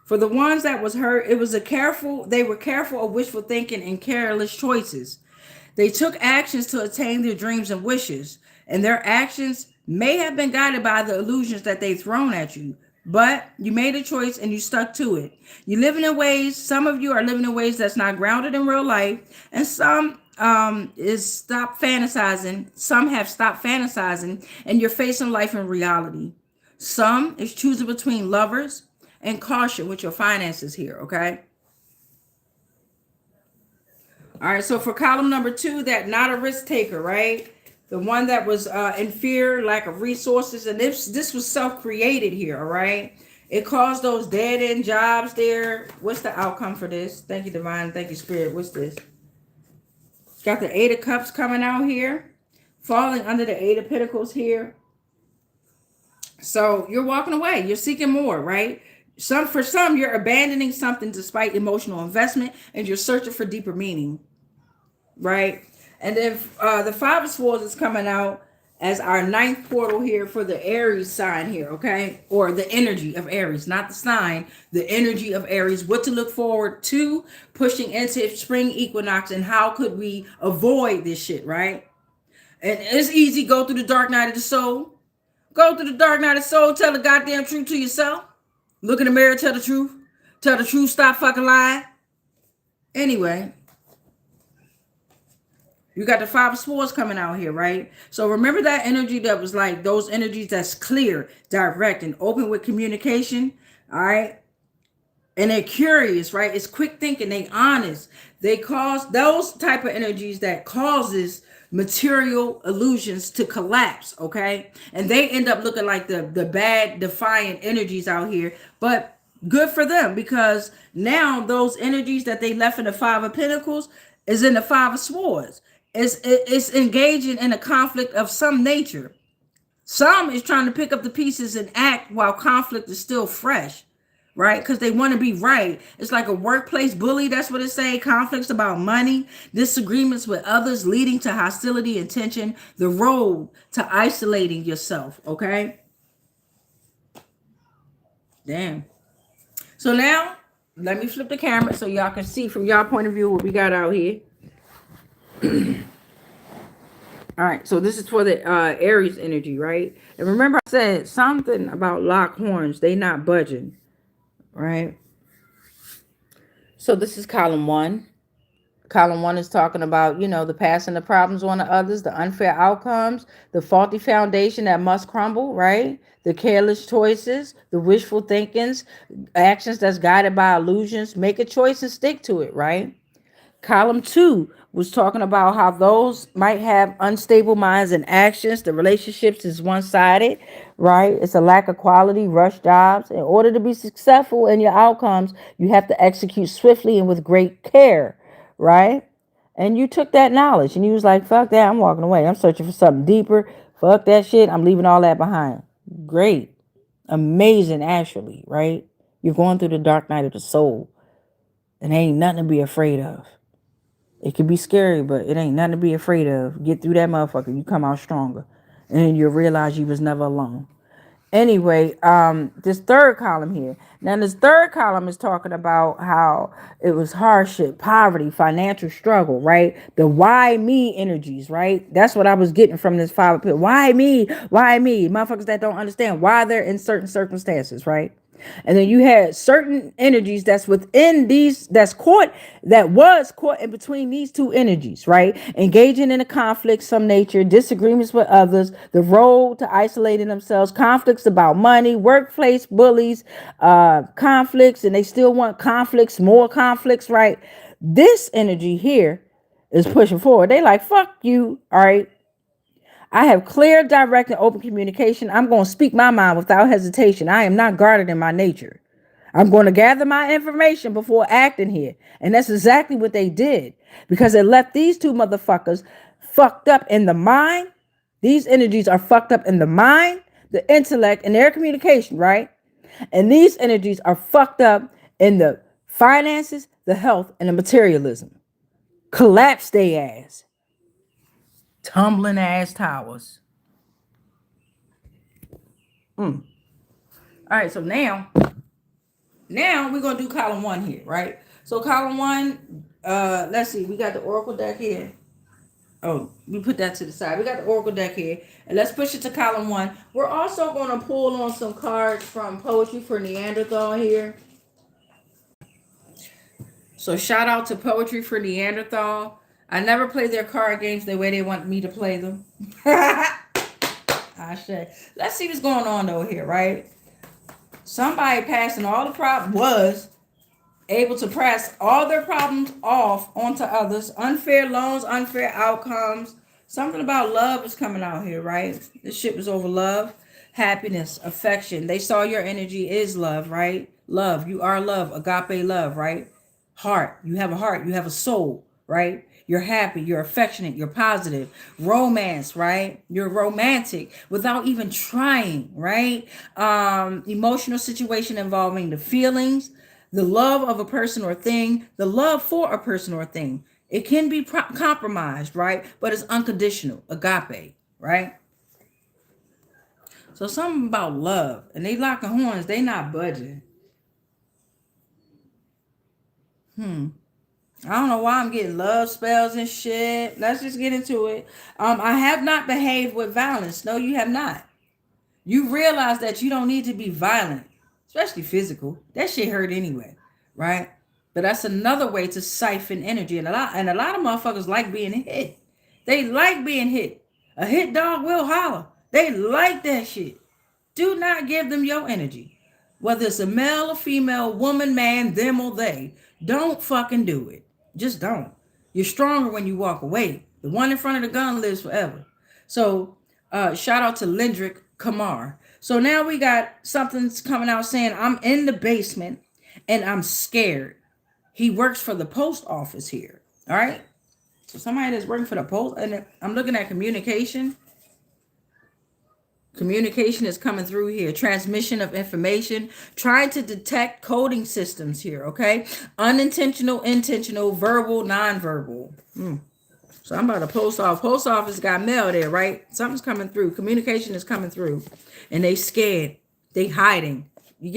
For the ones that was hurt, it was a careful, they were careful of wishful thinking and careless choices. They took actions to attain their dreams and wishes, and their actions may have been guided by the illusions that they thrown at you. But you made a choice and you stuck to it. You living in ways, some of you are living in ways that's not grounded in real life, and some is stop fantasizing. Some have stopped fantasizing, and you're facing life in reality. Some is choosing between lovers and caution with your finances here, okay? All right, so for column number 2, that not a risk taker, right? The one that was in fear, lack of resources, and this was self-created here, all right? It caused those dead-end jobs there. What's the outcome for this? Thank you, Divine. Thank you, Spirit. What's this? Got the Eight of Cups coming out here, falling under the Eight of Pentacles here. So you're walking away. You're seeking more, right? For some, you're abandoning something despite emotional investment, and you're searching for deeper meaning, right? And then the Five of Swords is coming out as our ninth portal here for the Aries sign here, okay? Or the energy of Aries, not the sign, the energy of Aries. What to look forward to, pushing into spring equinox, and how could we avoid this shit, right? And it's easy. Go through the dark night of the soul. Go through the dark night of the soul. Tell the goddamn truth to yourself. Look in the mirror. Tell the truth. Tell the truth. Stop fucking lying. Anyway, you got the Five of Swords coming out here, right? So remember that energy that was like those energies that's clear, direct, and open with communication. All right. And they're curious, right? It's quick thinking. They honest. They cause those type of energies that causes material illusions to collapse, okay? And they end up looking like the bad, defiant energies out here. But good for them, because now those energies that they left in the Five of Pentacles is in the Five of Swords. It's engaging in a conflict of some nature. Some is trying to pick up the pieces and act while conflict is still fresh, right? Because they want to be right. It's like a workplace bully. That's what it's saying. Conflicts about money, disagreements with others leading to hostility and tension, the road to isolating yourself, okay? Damn. So now, let me flip the camera so y'all can see from y'all point of view what we got out here. All right, so this is for the Aries energy, right? And remember I said something about lock horns. They not budging, right? So this is column 1. Column 1 is talking about, the passing the problems on to others, the unfair outcomes, the faulty foundation that must crumble, right? The careless choices, the wishful thinkings, actions that's guided by illusions. Make a choice and stick to it, right? Column 2 was talking about how those might have unstable minds and actions. The relationships is one-sided, right? It's a lack of quality, rush jobs. In order to be successful in your outcomes, you have to execute swiftly and with great care, right? And you took that knowledge and you was like, fuck that, I'm walking away. I'm searching for something deeper. Fuck that shit. I'm leaving all that behind. Great. Amazing, actually, right? You're going through the dark night of the soul. And ain't nothing to be afraid of. It can be scary, but it ain't nothing to be afraid of. Get through that motherfucker. You come out stronger. And then you'll realize you was never alone. Anyway, this third column here. Now, this third column is talking about how it was hardship, poverty, financial struggle, right? The why me energies, right? That's what I was getting from this five. Why me? Why me? Motherfuckers that don't understand why they're in certain circumstances, right? And then you had certain energies that's within these, that was caught in between these two energies, right? Engaging in a conflict, some nature, disagreements with others, the road to isolating themselves, conflicts about money, workplace bullies, conflicts, and they still want conflicts, more conflicts, right? This energy here is pushing forward. They like, fuck you. All right. I have clear, direct, and open communication. I'm going to speak my mind without hesitation. I am not guarded in my nature. I'm going to gather my information before acting here. And that's exactly what they did. Because it left these two motherfuckers fucked up in the mind. These energies are fucked up in the mind, the intellect, and their communication, right? And these energies are fucked up in the finances, the health, and the materialism. Collapse they ass. Tumbling ass towers. All right, so now we're gonna do column one here, right? So column one, let's see, we got the oracle deck here. Oh, we put that to the side. We got the oracle deck here, and let's push it to column one. We're also gonna pull on some cards from Poetry for Neanderthal here. So shout out to Poetry for Neanderthal. I never play their card games the way they want me to play them. I say, let's see what's going on though here, right? Somebody passing all the problems was able to press all their problems off onto others. Unfair loans, unfair outcomes. Something about love is coming out here, right? This shit was over love, happiness, affection. They saw your energy is love, right? Love, you are love, agape love, right? Heart, you have a heart, you have a soul, right? You're happy, you're affectionate, you're positive. Romance, right? You're romantic without even trying, right? Emotional situation involving the feelings, the love of a person or thing, the love for a person or thing. It can be compromised, right? But it's unconditional, agape, right? So something about love, and they locking horns, they not budging. I don't know why I'm getting love spells and shit. Let's just get into it. I have not behaved with violence. No, you have not. You realize that you don't need to be violent, especially physical. That shit hurt anyway, right? But that's another way to siphon energy. And a lot of motherfuckers like being hit. They like being hit. A hit dog will holler. They like that shit. Do not give them your energy. Whether it's a male or female, woman, man, them or they. Don't fucking do it. Just don't. You're stronger when you walk away. The one in front of the gun lives forever. So shout out to Lindrick Kamar. So now we got something's coming out saying, I'm in the basement and I'm scared. He works for the post office here. All right. So somebody that's working for the post, and I'm looking at communication. Communication is coming through here. Transmission of information. Trying to detect coding systems here, okay? Unintentional, intentional, verbal, nonverbal. So I'm about to post off. Post office got mail there, right? Something's coming through. Communication is coming through. And they scared. They hiding. You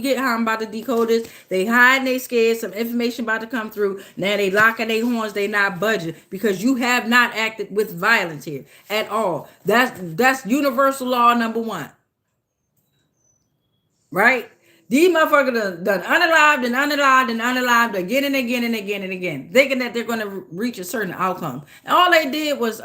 get how I'm about to decode this? They hiding, they scared, some information about to come through. Now they locking their horns, they not budging. Because you have not acted with violence here at all. That's universal law number one. Right? These motherfuckers done unalived and unalived and unalived again and again and again and again. Thinking that they're going to reach a certain outcome. And all they did was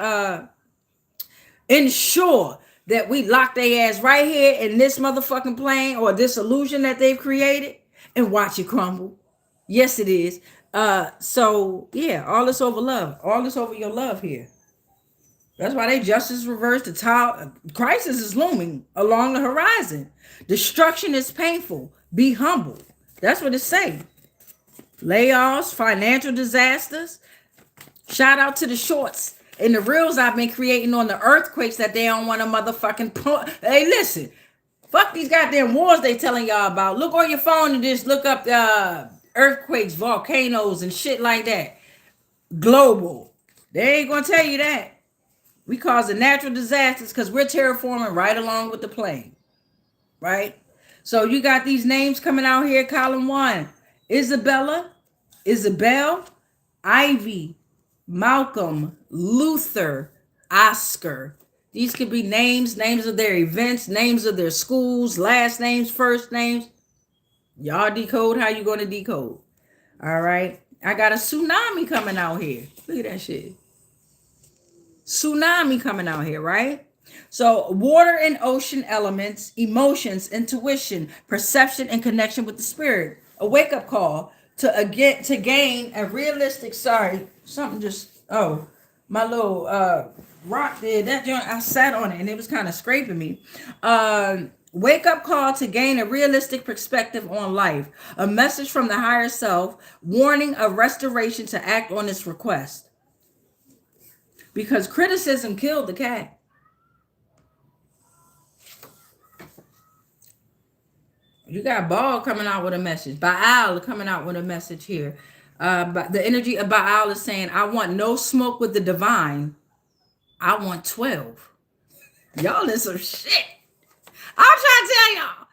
ensure that we lock their ass right here in this motherfucking plane or this illusion that they've created and watch it crumble. Yes, it is. So yeah, all this over love. All this over your love here. That's why they justice reversed. The crisis is looming along the horizon. Destruction is painful. Be humble. That's what it's saying. Layoffs, financial disasters. Shout out to the shorts and the reels I've been creating on the earthquakes that they don't want to motherfucking put. Hey, listen. Fuck these goddamn wars they telling y'all about. Look on your phone and just look up earthquakes, volcanoes, and shit like that. Global. They ain't gonna tell you that. We causing natural disasters because we're terraforming right along with the plane. Right? So you got these names coming out here. Column one. Isabella, Isabel, Ivy, Malcolm, Luther, Oscar. These could be names of their events, names of their schools, last names, first names. Y'all decode how you going to decode. All right. I got a tsunami coming out here. Look at that shit. Tsunami coming out here, right? So water and ocean elements, emotions, intuition, perception, and connection with the spirit. A wake-up call to gain a realistic, something just Oh, my little rock there, that joint, I sat on it and it was kind of scraping me. Wake up call to gain a realistic perspective on life. A message from the higher self, warning of restoration to act on its request. Because criticism killed the cat. You got Baal coming out with a message. Baal coming out with a message here. But the energy of Baal is saying, I want no smoke with the divine. I want 12. Y'all in some shit. I'm trying to tell y'all.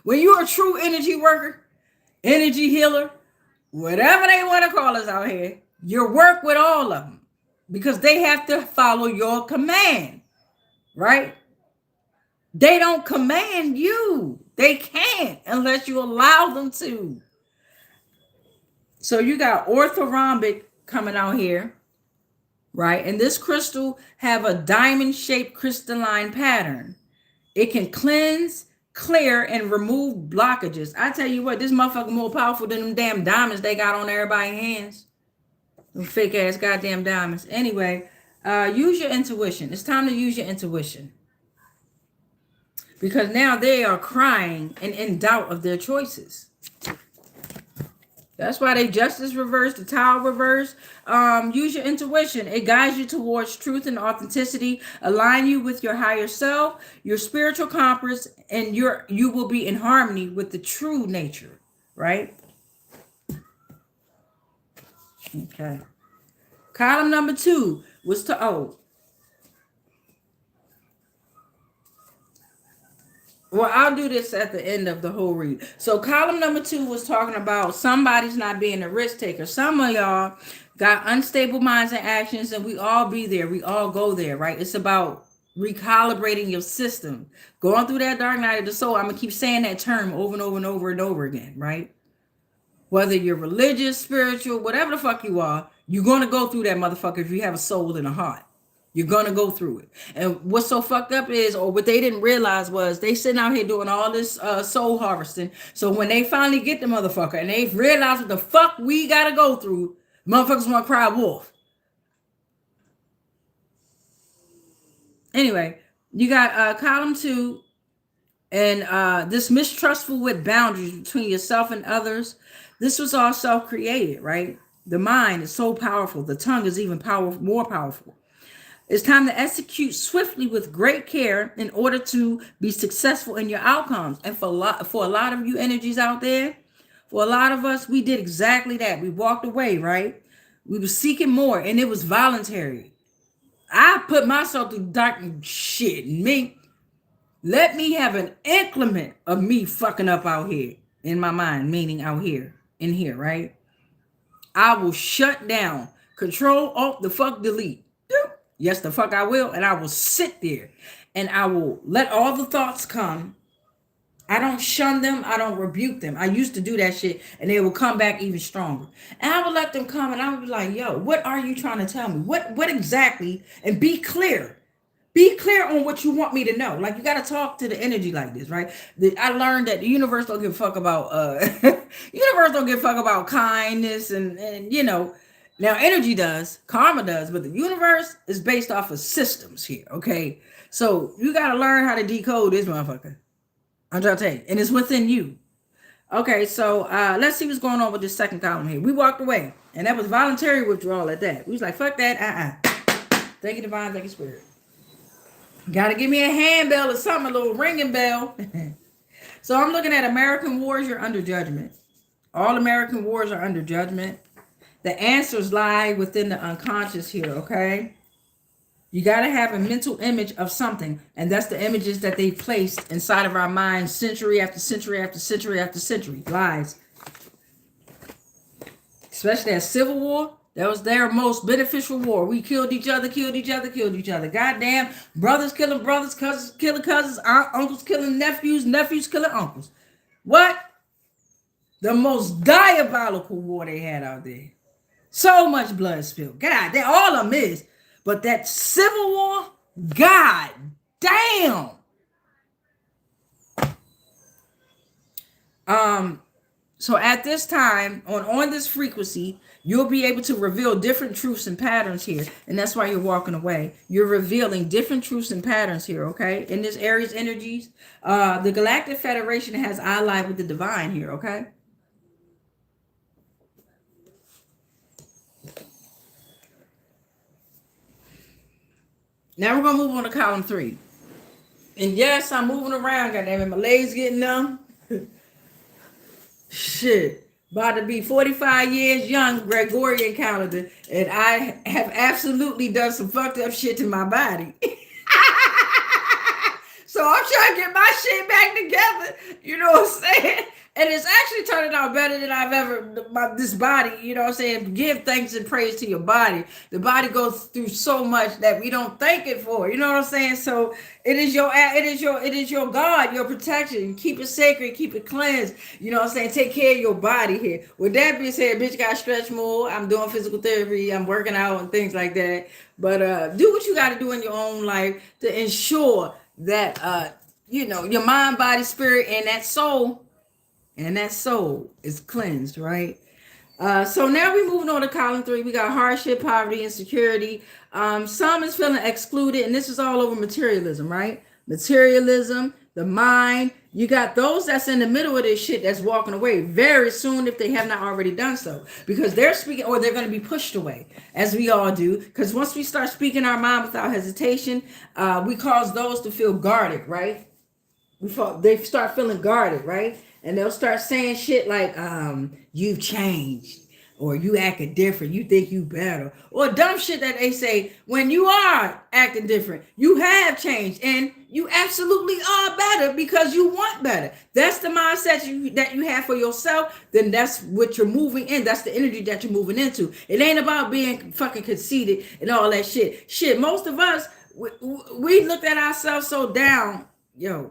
When you're a true energy worker, energy healer, whatever they want to call us out here, you work with all of them. Because they have to follow your command. Right? They don't command you. They can't unless you allow them to. So you got orthorhombic coming out here, right? And this crystal have a diamond-shaped crystalline pattern. It can cleanse, clear, and remove blockages. I tell you what, this motherfucker more powerful than them damn diamonds they got on everybody's hands. Them fake-ass goddamn diamonds. Anyway, use your intuition. It's time to use your intuition. Because now they are crying and in doubt of their choices. That's why they justice reverse, the tower reverse. Use your intuition. It guides you towards truth and authenticity. Align you with your higher self, your spiritual compass, and you will be in harmony with the true nature, right? Okay. Column number 2 was well, I'll do this at the end of the whole read. So column number 2 was talking about somebody's not being a risk taker. Some of y'all got unstable minds and actions, and we all be there. We all go there, right? It's about recalibrating your system. Going through that dark night of the soul. I'm going to keep saying that term over and over and over and over again, right? Whether you're religious, spiritual, whatever the fuck you are, you're going to go through that motherfucker if you have a soul and a heart. You're going to go through it. And what's so fucked up is, or what they didn't realize was, they sitting out here doing all this soul harvesting. So when they finally get the motherfucker and they realize what the fuck we got to go through, motherfuckers want to cry wolf. Anyway, you got column 2 and this mistrustful with boundaries between yourself and others. This was all self-created, right? The mind is so powerful. The tongue is even more powerful. It's time to execute swiftly with great care in order to be successful in your outcomes. And for a lot of you energies out there, for a lot of us, we did exactly that. We walked away, right? We were seeking more, and it was voluntary. I put myself through dark shit. Let me have an increment of me fucking up out here in my mind, meaning out here, in here, right? I will shut down, control, alt, the fuck, delete. Yes, the fuck I will. And I will sit there and I will let all the thoughts come. I don't shun them. I don't rebuke them. I used to do that shit and they will come back even stronger. And I would let them come and I would be like, yo, what are you trying to tell me? What exactly? And be clear. Be clear on what you want me to know. Like, you got to talk to the energy like this, right? I learned that the universe don't give a fuck about, universe don't give a fuck about kindness and you know, now energy does, karma does, but the universe is based off of systems here, okay? So you got to learn how to decode this motherfucker. I'm trying to tell you, and it's within you. Okay, so let's see what's going on with this second column here. We walked away, and that was voluntary withdrawal at that. We was like, fuck that, Thank you, divine, thank you, spirit. Got to give me a handbell or something, a little ringing bell. So I'm looking at American wars, you're under judgment. All American wars are under judgment. The answers lie within the unconscious here, okay? You got to have a mental image of something, and that's the images that they placed inside of our minds century after century after century after century. Lies. Especially that Civil War. That was their most beneficial war. We killed each other, killed each other, killed each other. Goddamn, brothers killing brothers, cousins killing cousins, uncles killing nephews, nephews killing uncles. What? The most diabolical war they had out there. So much blood spilled. God, they all of them is. But that Civil War, God damn. So at this time, on this frequency, you'll be able to reveal different truths and patterns here. And that's why you're walking away. You're revealing different truths and patterns here, okay? In this Aries energies, the Galactic Federation has allied with the divine here, okay? Now we're going to move on to column 3. And yes, I'm moving around, goddammit. My legs getting numb. Shit. About to be 45 years young, Gregorian calendar. And I have absolutely done some fucked up shit to my body. So I'm trying to get my shit back together. You know what I'm saying? And it's actually turning out better than I've ever, this body, you know what I'm saying? Give thanks and praise to your body. The body goes through so much that we don't thank it for, you know what I'm saying? So it is your God, your protection. Keep it sacred, keep it cleansed. You know what I'm saying? Take care of your body here. With that being said, bitch, got stretch more. I'm doing physical therapy. I'm working out and things like that. But do what you got to do in your own life to ensure that, your mind, body, spirit, and that soul is cleansed, right? So now we're moving on to column 3. We got hardship, poverty, insecurity. Some is feeling excluded, and this is all over materialism, right? Materialism, the mind. You got those that's in the middle of this shit that's walking away very soon if they have not already done so, because they're speaking, or they're going to be pushed away, as we all do. Because once we start speaking our mind without hesitation, we cause those to feel guarded, right? They start feeling guarded, right? And they'll start saying shit like, you've changed, or you acting different, you think you better, or dumb shit that they say when you are acting different. You have changed, and you absolutely are better because you want better. That's the mindset that you have for yourself. Then that's what you're moving in. That's the energy that you're moving into. It ain't about being fucking conceited and all that shit. Shit, most of us, we looked at ourselves so down. Yo,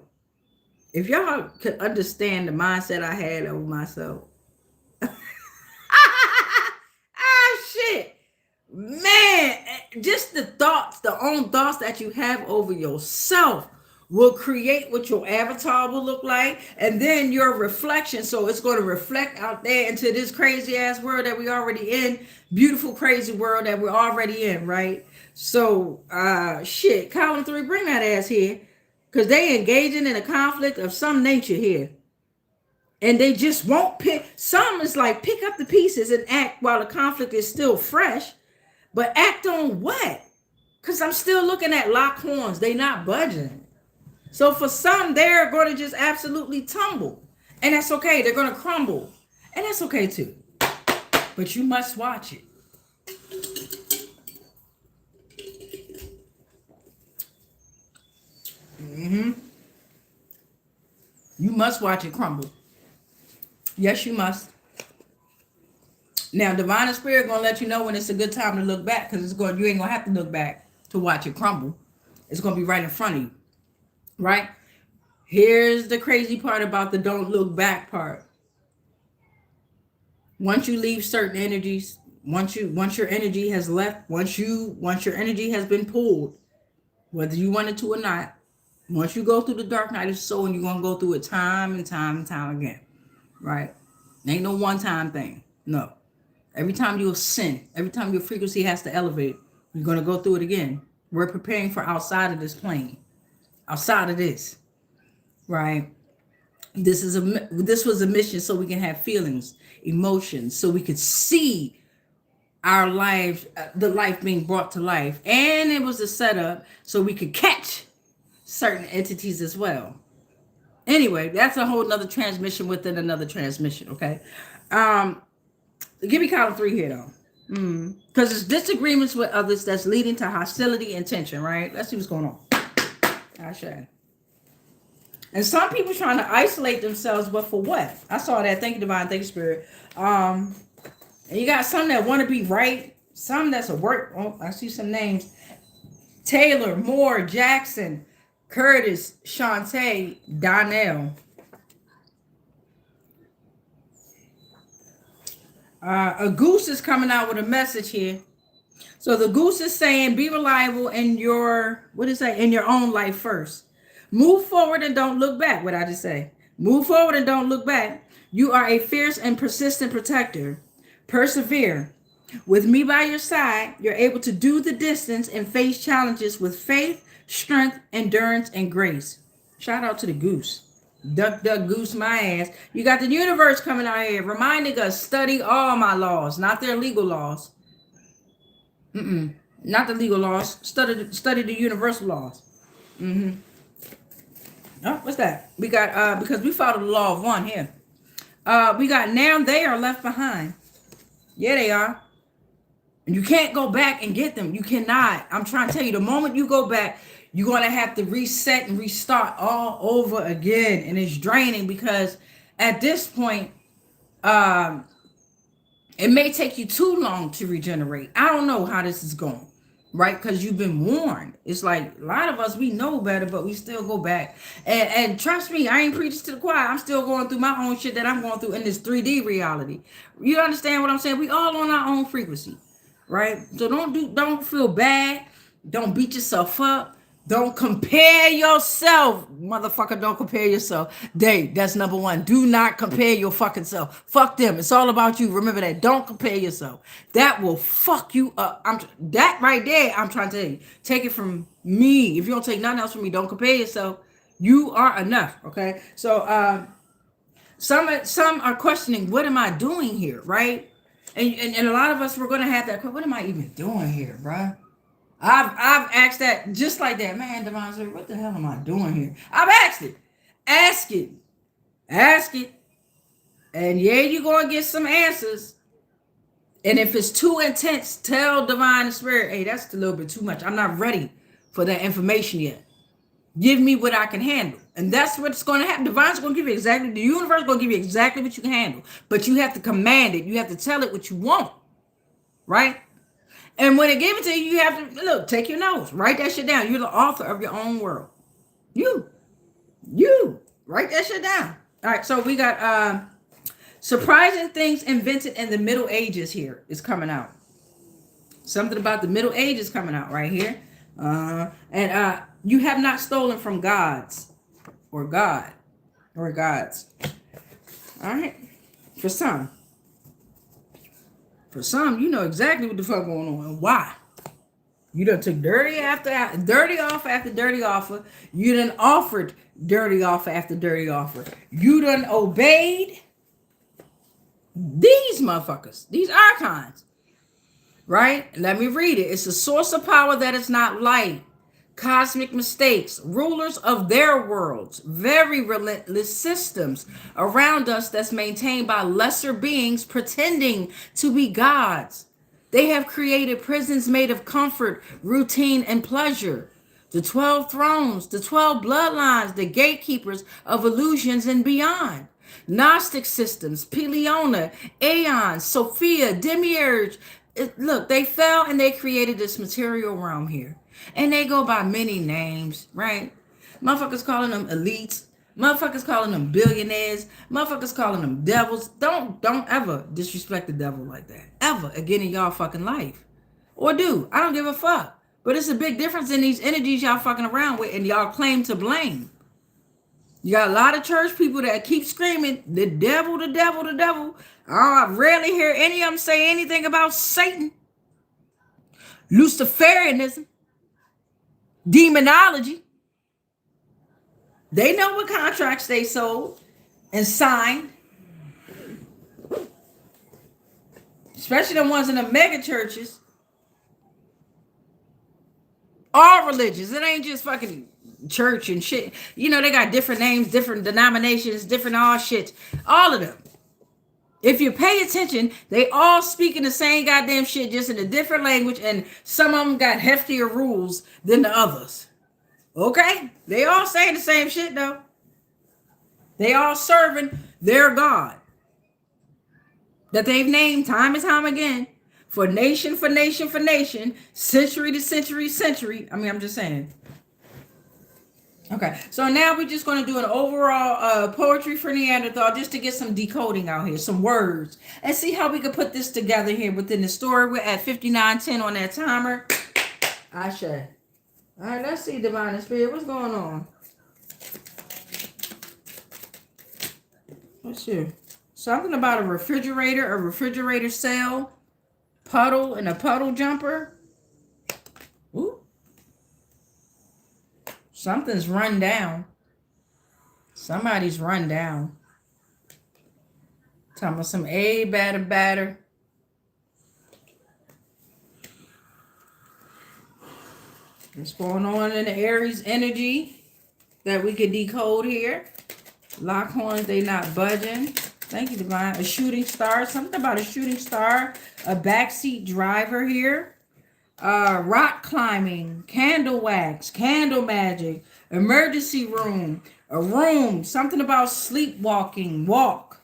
if y'all could understand the mindset I had over myself. Shit. Man, just the own thoughts that you have over yourself will create what your avatar will look like, and then your reflection. So it's going to reflect out there into this crazy ass world that we already in, beautiful, crazy world that we're already in, right? So, shit, column 3, bring that ass here. Because they engaging in a conflict of some nature here. And they just won't pick. Some is like pick up the pieces and act while the conflict is still fresh. But act on what? Because I'm still looking at locked horns. They not budging. So for some, they're going to just absolutely tumble. And that's okay. They're going to crumble. And that's okay too. But you must watch it. You must watch it crumble. Yes, you must. Now, divine and spirit gonna let you know when it's a good time to look back, because you ain't gonna have to look back to watch it crumble. It's gonna be right in front of you, right? Here's the crazy part about the don't look back part. Once you leave certain energies, once your energy has left, once your energy has been pulled, whether you want it to or not, once you go through the dark night of soul, and you're going to go through it time and time and time again, right? Ain't no one-time thing. No. Every time you ascend, every time your frequency has to elevate, you're going to go through it again. We're preparing for outside of this plane, outside of this, right? This was a mission so we can have feelings, emotions, so we could see our life, the life being brought to life. And it was a setup so we could catch certain entities as well. Anyway, that's a whole nother transmission within another transmission, okay? Give me column 3 here, though. Because it's disagreements with others that's leading to hostility and tension, right? Let's see what's going on. Ashe. And some people trying to isolate themselves, but for what? I saw that. Thank you, divine. Thank you, spirit. And you got some that want to be right. Some that's a work. Oh, I see some names. Taylor, Moore, Jackson, Curtis, Shantae, Donnell. A goose is coming out with a message here. So the goose is saying, be reliable in your, in your own life first. Move forward and don't look back. What I just say. Move forward and don't look back. You are a fierce and persistent protector. Persevere. With me by your side, you're able to do the distance and face challenges with faith, strength, endurance, and grace. Shout out to the goose. Duck, duck, goose, my ass. You got the universe coming out here reminding us, study all my laws, not their legal laws. Not the legal laws. Study the universal laws. Oh, what's that? We got, because we follow the law of one here. We got now they are left behind. Yeah, they are. And you can't go back and get them. You cannot. I'm trying to tell you, the moment you go back, you're going to have to reset and restart all over again. And it's draining because at this point, it may take you too long to regenerate. I don't know how this is going, right? Because you've been warned. It's like a lot of us, we know better, but we still go back. And trust me, I ain't preaching to the choir. I'm still going through my own shit that I'm going through in this 3D reality. You understand what I'm saying? We all on our own frequency. Right? So don't feel bad. Don't beat yourself up. Don't compare yourself. Motherfucker, don't compare yourself. That's number one. Do not compare your fucking self. Fuck them. It's all about you. Remember that. Don't compare yourself. That will fuck you up. That right there, I'm trying to tell you. Take it from me. If you don't take nothing else from me, don't compare yourself. You are enough. Okay? So some are questioning, what am I doing here? Right? And a lot of us, we're going to have that. What am I even doing here, bro? I've asked that just like that. Man, Devon said, what the hell am I doing here? I've asked it. Ask it. And yeah, you're going to get some answers. And if it's too intense, tell Divine Spirit, hey, that's a little bit too much. I'm not ready for that information yet. Give me what I can handle. And that's what's going to happen. Divine's going to give you exactly, the universe is going to give you exactly what you can handle. But you have to command it. You have to tell it what you want. Right? And when it gives it to you, you have to, look, take your notes. Write that shit down. You're the author of your own world. You. Write that shit down. All right, so we got surprising things invented in the Middle Ages here is coming out. Something about the Middle Ages coming out right here. And you have not stolen from gods or God or gods. All right. For some, you know exactly what the fuck going on and why. You done took dirty offer after dirty offer. You done offered dirty offer after dirty offer. You done obeyed these motherfuckers, these archons. Right? Let me read it. It's a source of power that is not light. Cosmic mistakes, rulers of their worlds, very relentless systems around us that's maintained by lesser beings pretending to be gods. They have created prisons made of comfort, routine, and pleasure. The 12 thrones, the 12 bloodlines, the gatekeepers of illusions and beyond. Gnostic systems, Peleona, Aeon, Sophia, Demiurge. Look, they fell and they created this material realm here. And they go by many names, right? Motherfuckers calling them elites. Motherfuckers calling them billionaires. Motherfuckers calling them devils. Don't ever disrespect the devil like that. Ever again in y'all fucking life. Or do. I don't give a fuck. But it's a big difference in these energies y'all fucking around with and y'all claim to blame. You got a lot of church people that keep screaming, the devil, the devil, the devil. I rarely hear any of them say anything about Satan. Luciferianism. Demonology. They know what contracts they sold and signed. Especially the ones in the mega churches. All religions. It ain't just fucking church and shit. You know, they got different names, different denominations, different all shit. All of them. If you pay attention, they all speaking the same goddamn shit, just in a different language, and some of them got heftier rules than the others. Okay? They all saying the same shit, though. They all serving their God that they've named time and time again for nation, century to century. I mean, I'm just saying. Okay, so now we're just going to do an overall poetry for Neanderthal just to get some decoding out here, some words, and see how we can put this together here within the story. We're at 59:10 on that timer. Ashe. All right, let's see, Divine Spirit. What's going on? What's here? Something about a refrigerator cell, puddle, and a puddle jumper. Ooh. Something's run down. Somebody's run down. Talking about some batter. What's going on in the Aries energy that we could decode here? Lock horns, they not budging. Thank you, Divine. A shooting star. Something about a shooting star. A backseat driver here. Rock climbing. Candle wax. Candle magic. Emergency room. A room. Something about sleepwalking. Walk.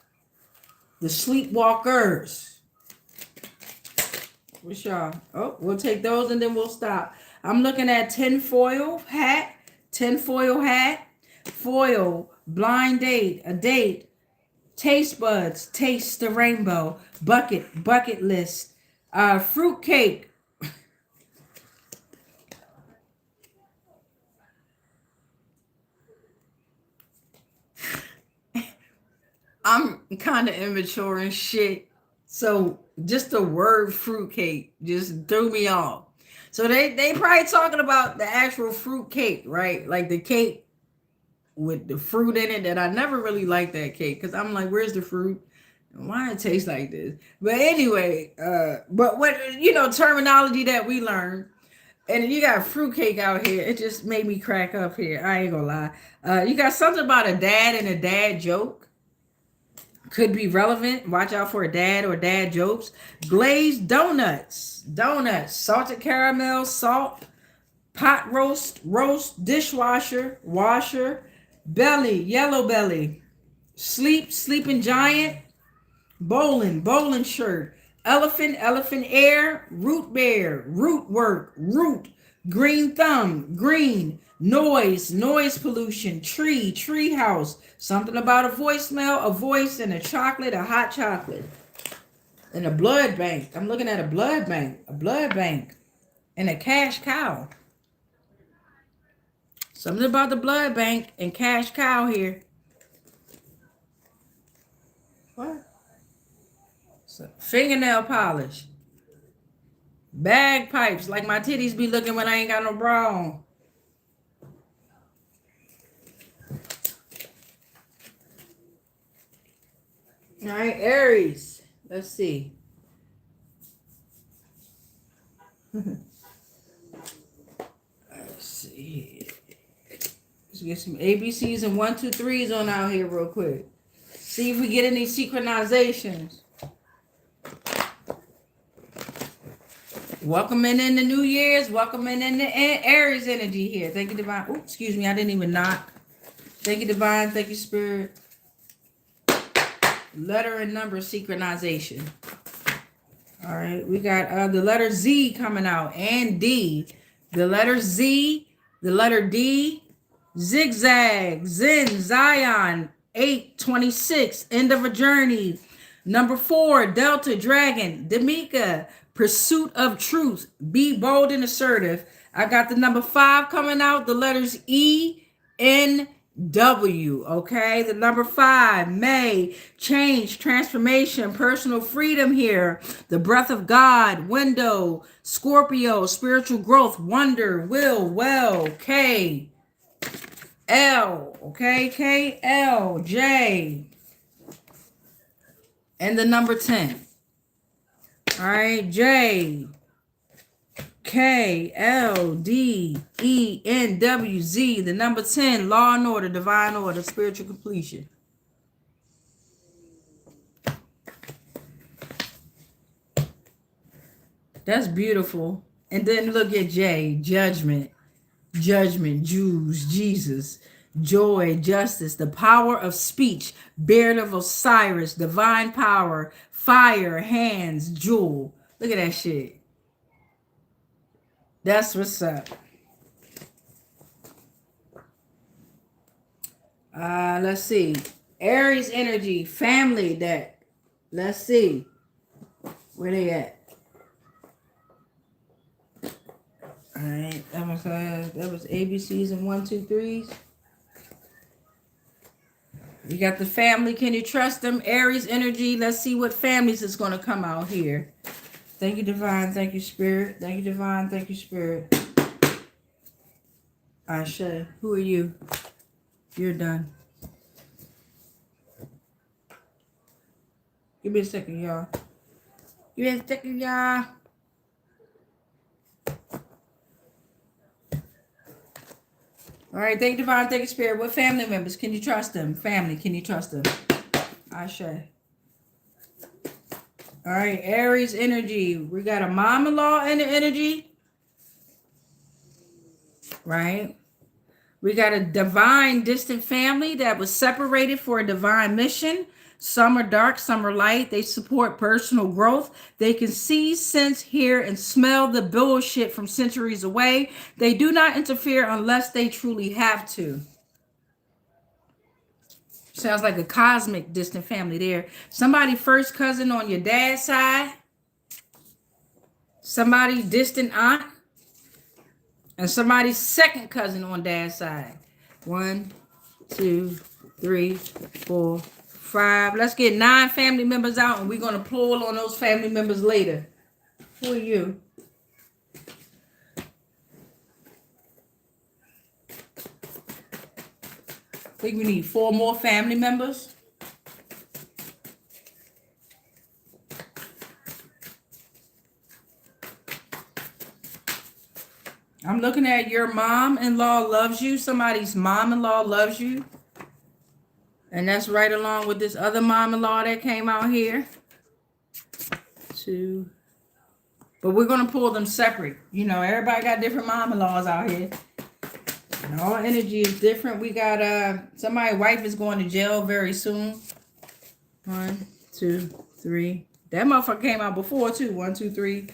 The sleepwalkers. What's y'all? Oh, we'll take those and then we'll stop. I'm looking at tinfoil hat. Tinfoil hat. Foil. Blind date. A date. Taste buds. Taste the rainbow. Bucket list. Fruit cake. I'm kind of immature and shit. So just the word fruitcake just threw me off. So they probably talking about the actual fruit cake, right? Like the cake with the fruit in it that I never really liked that cake. Because I'm like, where's the fruit? Why it tastes like this? But anyway, but what, terminology that we learned. And you got fruitcake out here. It just made me crack up here. I ain't gonna lie. You got something about a dad and a dad joke. Could be relevant. Watch out for a dad or dad jokes. Glazed donuts. Salted caramel, salt, pot roast, dishwasher, washer, belly, yellow belly, sleeping giant, bowling shirt, elephant air, root bear, root work, root, green thumb, green, noise pollution, tree house, something about a voicemail, a voice, and a hot chocolate, and a blood bank. I'm looking at a blood bank, and a cash cow. Something about the blood bank and cash cow here. What? So, fingernail polish. Bagpipes, like my titties be looking when I ain't got no bra on. All right, Aries. Let's see. Let's see. Let's get some ABCs and 1, 2, 3s on out here real quick. See if we get any synchronizations. Welcoming in the New Year's. Welcoming in the Aries energy here. Thank you, Divine. Oh, excuse me. I didn't even knock. Thank you, Divine. Thank you, Spirit. Letter and number synchronization. All right. We got the letter Z coming out and D. The letter Z. The letter D. Zigzag. Zen. Zion. 826. End of a journey. Number 4. Delta. Dragon. Demika. Pursuit of truth. Be bold and assertive. I got the number 5 coming out. The letters E, N, W. Okay. The number 5. May. Change. Transformation. Personal freedom here. The breath of God. Window. Scorpio. Spiritual growth. Wonder. Will. Well. K. L. Okay. K, L, J. And the number 10. All right, J, K, L, D, E, N, W, Z. The number 10, law and order, divine order, spiritual completion. That's beautiful. And then look at J, judgment, Jews, Jesus, joy, justice, the power of speech, beard of Osiris, divine power, fire, hands, jewel. Look at that shit. That's what's up. Let's see. Aries energy, family deck. Let's see. Where they at? All right, that was ABCs and 1, 2, 3s. We got the family. Can you trust them? Aries energy. Let's see what families is going to come out here. Thank you, Divine. Thank you, Spirit. Thank you, Divine. Thank you, Spirit. Ashe. Who are you? You're done. Give me a second, y'all. Give me a second, y'all. All right, thank you, Divine, thank you, Spirit. What family members? Can you trust them? Family, can you trust them? Ashe. All right, Aries energy. We got a mom-in-law in the energy. Right? We got a divine distant family that was separated for a divine mission. Some are dark, some are light. They support personal growth. They can see, sense, hear, and smell the bullshit from centuries away. They do not interfere unless they truly have to. Sounds like a cosmic distant family there. Somebody first cousin on your dad's side. Somebody distant aunt. And somebody's second cousin on dad's side. 1, 2, 3, 4, 5. Let's get 9 family members out, and we're going to pull on those family members later. Who are you? I think we need 4 more family members. I'm looking at your mom-in-law loves you. Somebody's mom-in-law loves you. And that's right along with this other mom-in-law that came out here. 2. But we're going to pull them separate. You know, everybody got different mom-in-laws out here. And all energy is different. We got somebody's wife is going to jail very soon. 1, 2, 3. That motherfucker came out before too. 1, 2, 3,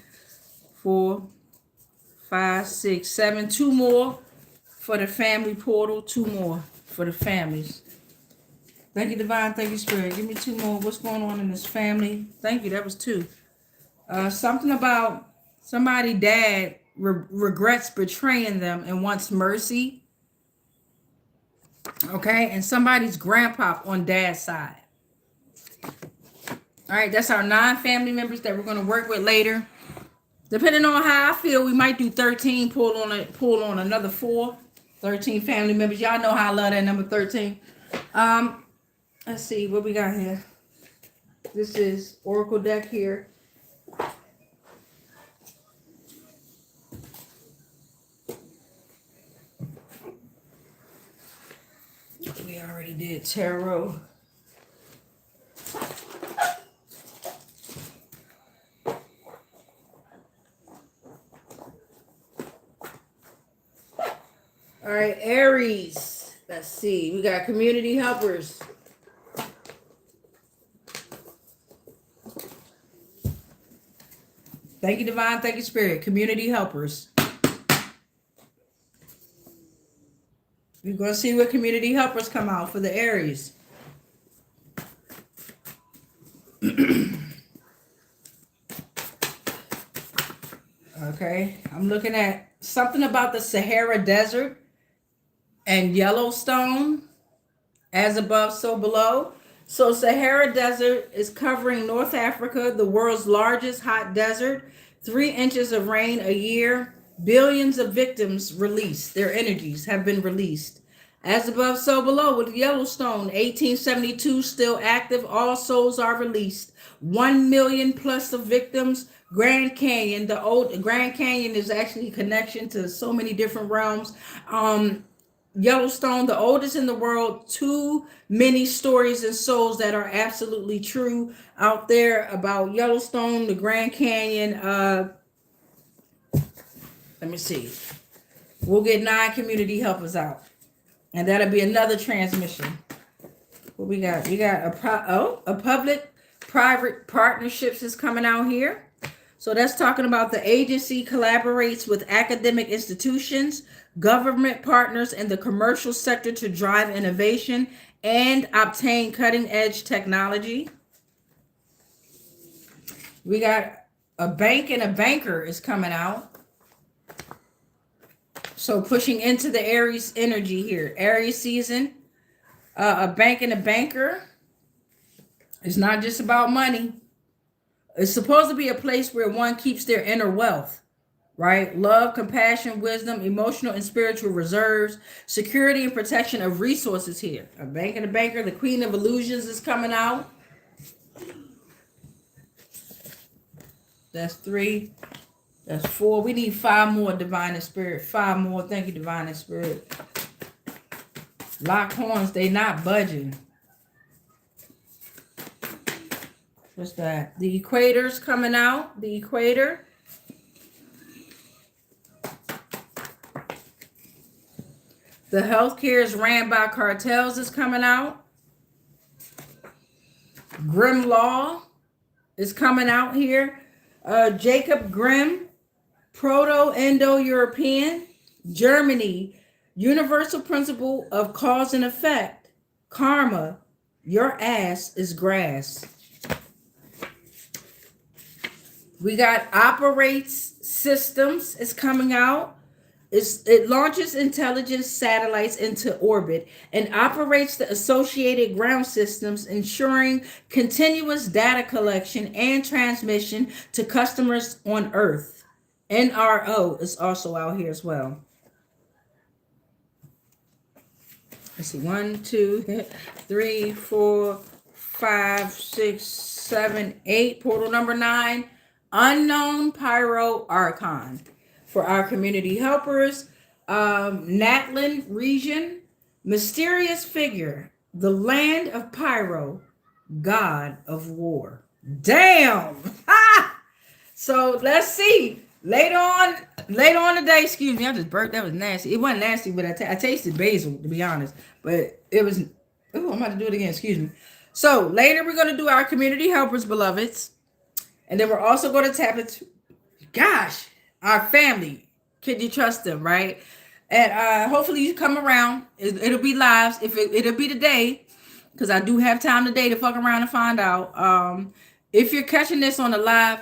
4, 5, 6, 7. 2 more for the family portal. 2 more for the families. Thank you, Divine. Thank you, Spirit. Give me 2 more. What's going on in this family? Thank you. That was 2. Something about somebody dad regrets betraying them and wants mercy. Okay. And somebody's grandpa on dad's side. All right. That's our 9 family members that we're going to work with later. Depending on how I feel, we might do 13, pull on another 4. 13 family members. Y'all know how I love that number 13. Let's see what we got here. This is Oracle deck here. We already did tarot. All right, Aries. Let's see. We got community helpers. Thank you, Divine. Thank you, Spirit. Community helpers. We're going to see what community helpers come out for the Aries. Okay. I'm looking at something about the Sahara Desert and Yellowstone. As above, so below. So Sahara Desert is covering North Africa, the world's largest hot desert. 3 inches of rain a year. Billions of victims released. Their energies have been released. As above, so below with Yellowstone, 1872 still active. All souls are released. 1 million plus of victims. Grand Canyon, the old Grand Canyon is actually a connection to so many different realms. Yellowstone, the oldest in the world. Too many stories and souls that are absolutely true out there about Yellowstone, the Grand Canyon. Let me see. We'll get 9 community helpers out, and that'll be another transmission. What we got? We got a public-private partnerships is coming out here. So that's talking about the agency collaborates with academic institutions, government partners, and the commercial sector to drive innovation and obtain cutting-edge technology. We got a bank and a banker is coming out. So pushing into the Aries energy here. Aries season. A bank and a banker. It's not just about money. It's supposed to be a place where one keeps their inner wealth, right? Love, compassion, wisdom, emotional and spiritual reserves, security and protection of resources here. A bank and a banker. The Queen of Illusions is coming out. That's 3. That's 4. We need 5 more, Divine and Spirit. 5 more. Thank you, Divine and Spirit. Lock horns, they not budging. What's that? The equator's coming out. The equator. The healthcare is ran by cartels is coming out. Grimm Law is coming out here. Jacob Grimm, Proto-Indo-European, Germany, universal principle of cause and effect. Karma, your ass is grass. We got operates systems is coming out. It launches intelligence satellites into orbit and operates the associated ground systems, ensuring continuous data collection and transmission to customers on Earth. NRO is also out here as well. Let's see, 1, 2, 3, 4, 5, 6, 7, 8. Portal number 9, unknown pyro archon. For our community helpers, Natlan region, mysterious figure, the land of Pyro, god of war. Damn! So let's see. Later on today, excuse me, I just burped. That was nasty. It wasn't nasty, but I tasted basil, to be honest. But it was, oh, I'm about to do it again, excuse me. So later we're going to do our community helpers, beloveds. And then we're also going to tap into, gosh, our family. Can you trust them, right? And hopefully you come around. It'll be live. It'll be today, because I do have time today to fuck around and find out. If you're catching this on the live,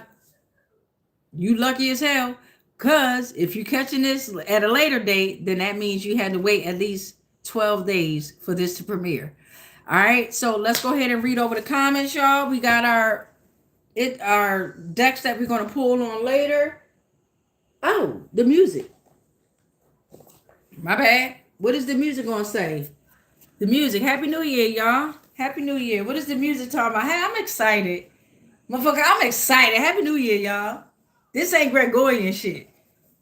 you lucky as hell. Because if you're catching this at a later date, then that means you had to wait at least 12 days for this to premiere. All right, so let's go ahead and read over the comments, y'all. We got our decks that we're going to pull on later. Oh, the music. My bad. What is the music going to say? The music. Happy New Year, y'all. Happy New Year. What is the music talking about? Hey, I'm excited. Motherfucker, I'm excited. Happy New Year, y'all. This ain't Gregorian shit.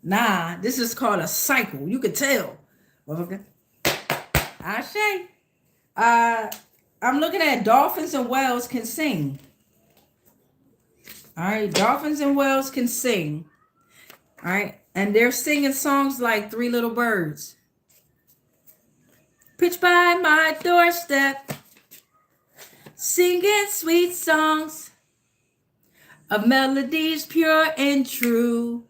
Nah, this is called a cycle. You can tell. Motherfucker. Ashe. I'm looking at dolphins and whales can sing. All right, dolphins and whales can sing. All right, and they're singing songs like Three Little Birds. Pitch by my doorstep, singing sweet songs of melodies pure and true.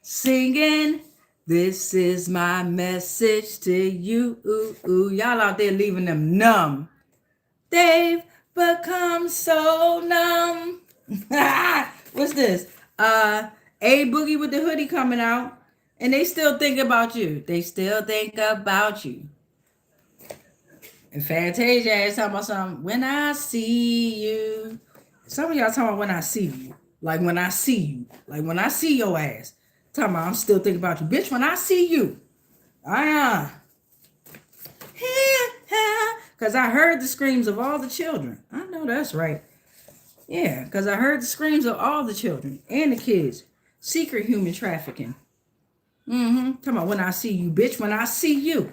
Singing, this is my message to you. Y'all out there leaving them numb. They've become so numb. What's this? A Boogie with the hoodie coming out, and they still think about you. They still think about you. And Fantasia is talking about something. When I see you. Some of y'all talking about when I see you. Like when I see you. Like when I see your ass. Talking about I'm still thinking about you. Bitch, when I see you. Because I heard the screams of all the children. I know that's right. Yeah, because I heard the screams of all the children and the kids. Secret human trafficking. Talking about when I see you, bitch. When I see you.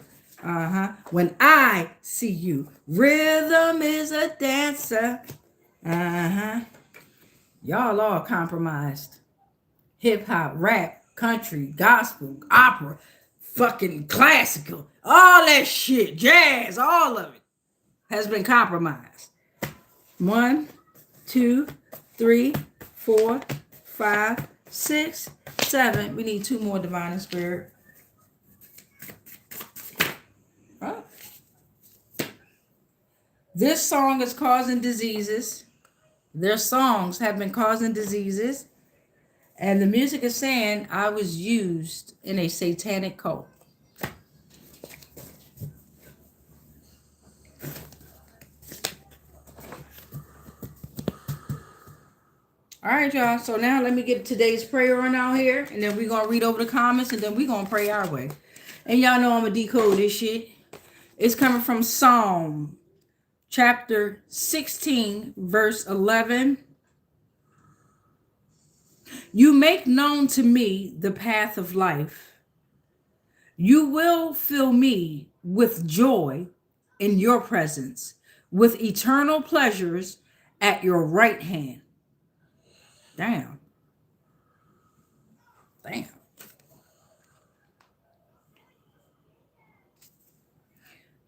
When I see you. Rhythm is a dancer. Y'all all compromised. Hip hop, rap, country, gospel, opera, fucking classical. All that shit. Jazz. All of it has been compromised. 1, 2, 3, 4, 5, 6, 7. We need 2 more, Divine and Spirit. Oh. This song is causing diseases. Their songs have been causing diseases. And the music is saying I was used in a satanic cult. All right, y'all. So now let me get today's prayer on out here, and then we're gonna read over the comments, and then we're gonna pray our way. And y'all know I'm gonna decode this shit. It's coming from Psalm chapter 16, verse 11. You make known to me the path of life. You will fill me with joy in your presence, with eternal pleasures at your right hand. Damn. Damn.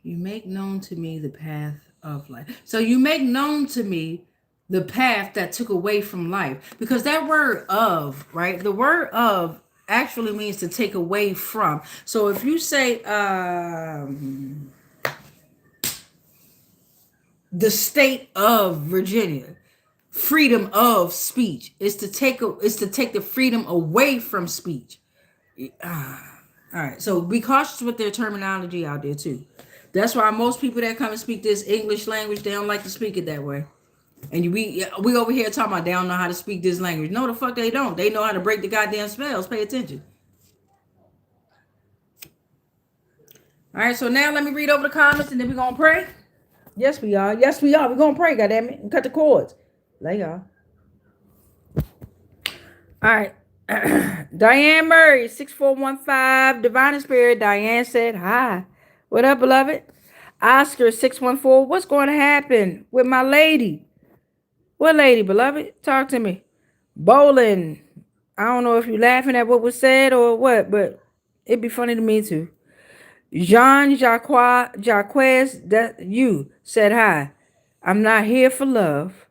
You make known to me the path of life. So you make known to me the path that took away from life. Because that word of, right? The word of actually means to take away from. So if you say the state of Virginia, freedom of speech, is to take the freedom away from speech. All right. So be cautious with their terminology out there too. That's why most people that come and speak this English language, they don't like to speak it that way. And we over here talking about they don't know how to speak this language. No, the fuck they don't. They know how to break the goddamn spells. Pay attention. All right, so now let me read over the comments and then we're going to pray. Yes, we are. Yes, we are. We're going to pray, goddammit. And cut the cords. Lay y'all. All right. Diane Murray, 6415, Divine Spirit. Diane said, hi. What up, beloved? Oscar, 614, what's going to happen with my lady? What lady, beloved? Talk to me. Bowling. I don't know if you're laughing at what was said or what, but it'd be funny to me too. Jean Jacques, that you said hi. I'm not here for love.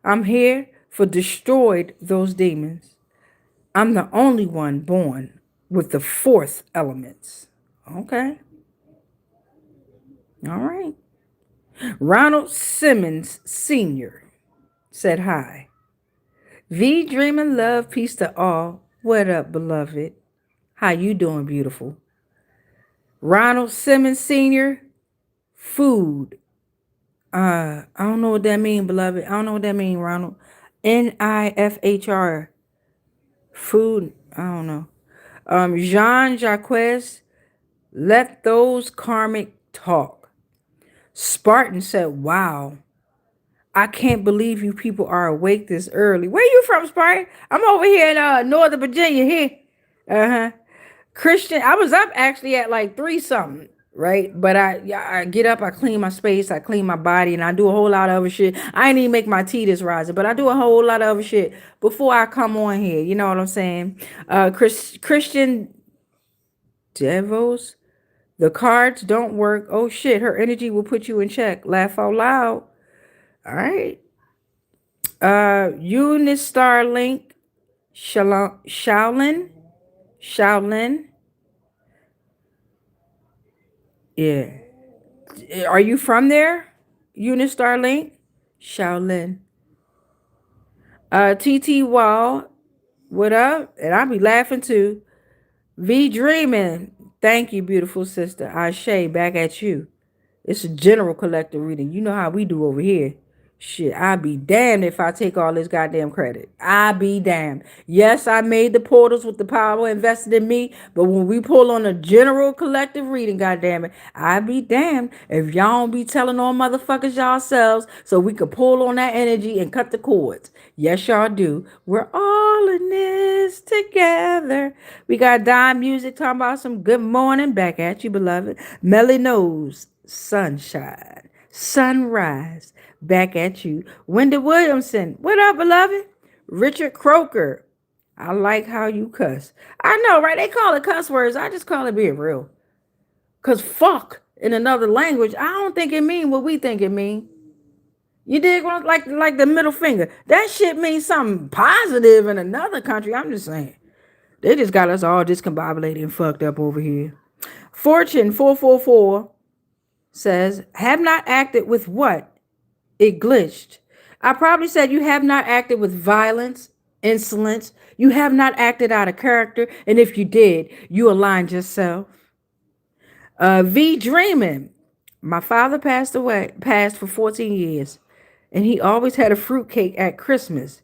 I'm here for destroyed those demons. I'm the only one born with the fourth elements. Okay. All right. Ronald Simmons Sr. said hi. V dreaming love, peace to all. What up, beloved? How you doing, beautiful? Ronald Simmons Sr. Food. I don't know what that mean, beloved. I don't know what that mean, Ronald. NIFHR. Food. I don't know. Jean Jacques. Let those karmic talk. Spartan said, wow. I can't believe you people are awake this early. Where you from, Spartan? I'm over here in Northern Virginia here. Uh-huh. Christian, I was up actually at like 3 something, right? But I get up, I clean my space, I clean my body, and I do a whole lot of other shit. I ain't even make my tea this rising, but I do a whole lot of other shit before I come on here. You know what I'm saying? Christian Devos, the cards don't work. Oh shit, her energy will put you in check. Laugh out loud. All right. Eunice Starlink, Shaolin. Yeah. Are you from there? Eunice Starlink? Shaolin. TT Wall, what up? And I'll be laughing too. V Dreaming. Thank you, beautiful sister. Ashe, back at you. It's a general collective reading. You know how we do over here. Shit, I'd be damned if I take all this goddamn credit. I'd be damned. Yes, I made the portals with the power invested in me, but when we pull on a general collective reading, goddamn it, I'd be damned if y'all don't be telling all motherfuckers yourselves so we could pull on that energy and cut the cords. Yes, y'all do. We're all in this together. We got Dime Music talking about some good morning. Back at you, beloved. Melly Knows. Sunshine. Sunrise. Back at you. Wendy Williamson. What up, beloved? Richard Croker. I like how you cuss. I know, right? They call it cuss words. I just call it being real. Because fuck in another language, I don't think it mean what we think it mean. You dig? Like the middle finger. That shit means something positive in another country. I'm just saying. They just got us all discombobulated and fucked up over here. Fortune 444 says, have not acted with what? It glitched. I probably said you have not acted with violence, insolence. You have not acted out of character. And if you did, you aligned yourself. V Dreaming. My father passed for 14 years. And he always had a fruitcake at Christmas.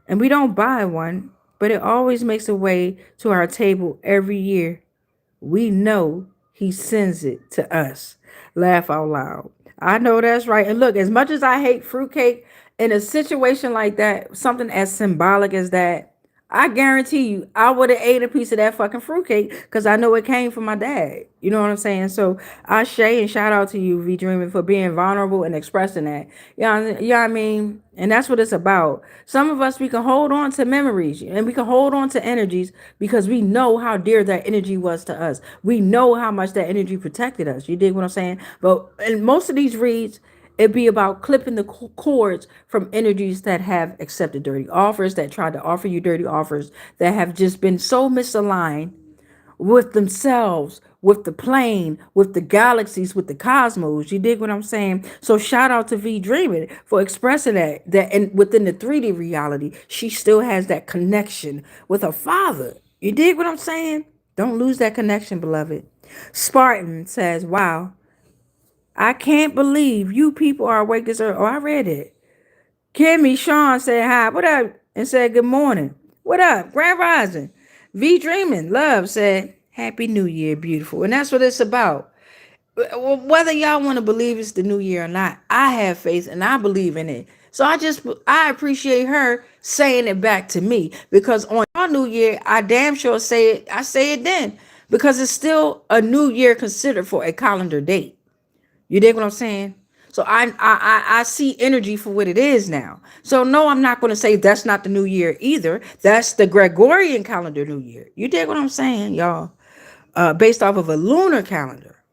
And we don't buy one, but it always makes a way to our table every year. We know he sends it to us. Laugh out loud. I know that's right. And look, as much as I hate fruitcake, in a situation like that, something as symbolic as that, I guarantee you, I would have ate a piece of that fucking fruitcake because I know it came from my dad. You know what I'm saying? So I say and shout out to you, V Dreaming, for being vulnerable and expressing that. You know what I mean? And that's what it's about. Some of us, we can hold on to memories and we can hold on to energies because we know how dear that energy was to us. We know how much that energy protected us. You dig what I'm saying? But in most of these reads, it be about clipping the cords from energies that have accepted dirty offers, that tried to offer you dirty offers, that have just been so misaligned with themselves, with the plane, with the galaxies, with the cosmos. You dig what I'm saying? So shout out to V Dreaming for expressing that and within the 3D reality, she still has that connection with her father. You dig what I'm saying? Don't lose that connection, beloved. Spartan says, wow, I can't believe you people are awake this early. Oh, I read it. Kimmy Sean said hi. What up? And said good morning. What up? Grand Rising. V Dreaming Love said Happy New Year, beautiful. And that's what it's about. Whether y'all want to believe it's the new year or not, I have faith and I believe in it. So I appreciate her saying it back to me because on our new year, I damn sure say it. I say it then because it's still a new year considered for a calendar date. You dig what I'm saying? So I see energy for what it is now. So no, I'm not going to say that's not the new year either. That's the Gregorian calendar new year. You dig what I'm saying, y'all? Based off of a lunar calendar.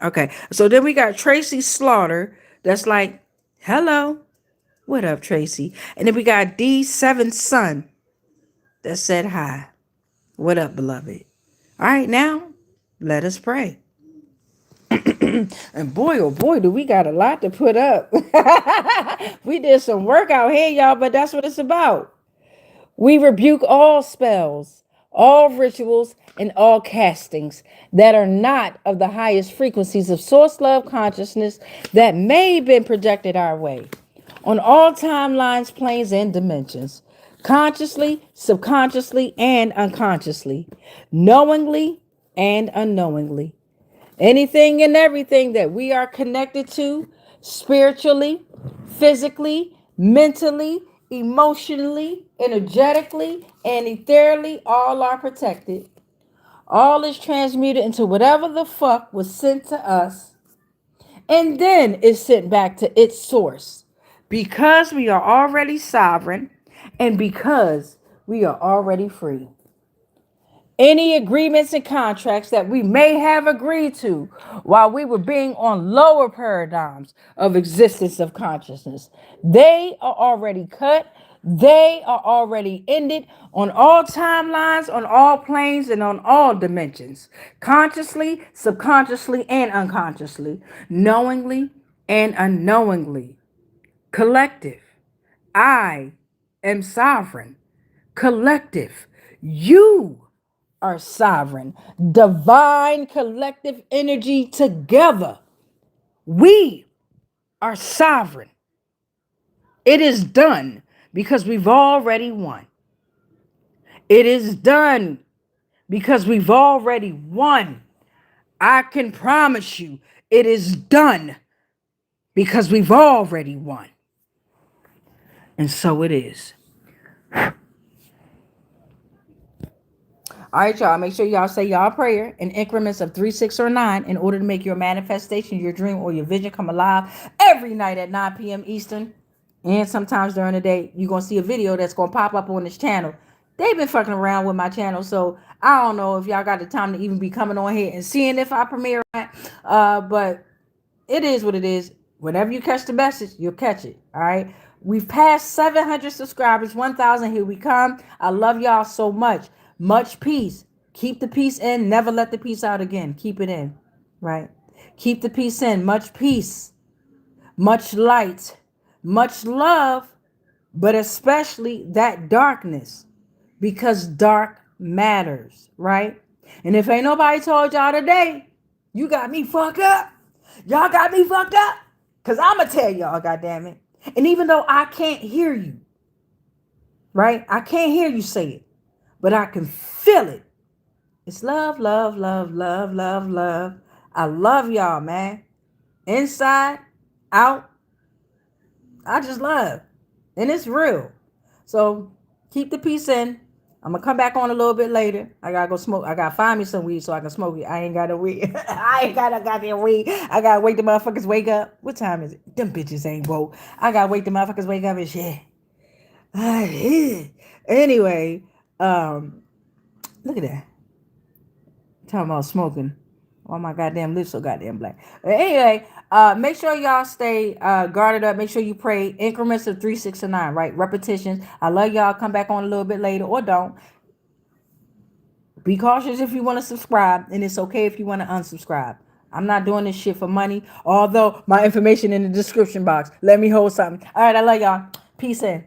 Okay. So then we got Tracy Slaughter. That's like, hello, what up, Tracy? And then we got D7 Sun that said hi. What up, beloved? All right, now let us pray. And boy, oh boy, do we got a lot to put up. We did some work out here, y'all, but that's what it's about. We rebuke all spells, all rituals, and all castings that are not of the highest frequencies of source love consciousness that may have been projected our way on all timelines, planes, and dimensions, consciously, subconsciously, and unconsciously, knowingly and unknowingly. Anything and everything that we are connected to spiritually, physically, mentally, emotionally, energetically, and ethereally, all are protected. All is transmuted into whatever the fuck was sent to us and then is sent back to its source because we are already sovereign and because we are already free. Any agreements and contracts that we may have agreed to while we were being on lower paradigms of existence of consciousness, they are already cut. They are already ended on all timelines, on all planes, and on all dimensions, consciously, subconsciously, and unconsciously, knowingly and unknowingly. Collective, I am sovereign. Collective, you are sovereign. Divine collective energy together. We are sovereign. It is done because we've already won. It is done because we've already won. I can promise you it is done because we've already won. And so it is. All right, y'all. Make sure y'all say y'all prayer in increments of 3, 6, or 9 in order to make your manifestation, your dream, or your vision come alive every night at 9 p.m. Eastern. And sometimes during the day, you're going to see a video that's going to pop up on this channel. They've been fucking around with my channel, so I don't know if y'all got the time to even be coming on here and seeing if I premiere or not. But it is what it is. Whenever you catch the message, you'll catch it. All right. We've passed 700 subscribers, 1,000. Here we come. I love y'all so much. Much peace. Keep the peace in. Never let the peace out again. Keep it in. Right. Keep the peace in. Much peace. Much light. Much love. But especially that darkness. Because dark matters. Right. And if ain't nobody told y'all today, you got me fucked up. Y'all got me fucked up. Because I'm going to tell y'all, goddammit. And even though I can't hear you, right? I can't hear you say it, but I can feel it. It's love, love, love, love, love, love. I love y'all, man. Inside, out, I just love. And it's real. So keep the peace in. I'm gonna come back on a little bit later. I gotta go smoke. I gotta find me some weed so I can smoke it. I ain't got no weed. I ain't got no goddamn weed. I gotta wait the motherfuckers wake up. What time is it? Them bitches ain't woke. I gotta wait the motherfuckers wake up and shit. Anyway, look at that. Talking about smoking. Oh my goddamn lips so goddamn black. But anyway, make sure y'all stay guarded up. Make sure you pray increments of 3, 6, and 9, right? Repetitions. I love y'all. Come back on a little bit later or don't. Be cautious if you want to subscribe, and it's okay if you want to unsubscribe. I'm not doing this shit for money, although my information in the description box. Let me hold something. All right, I love y'all. Peace in.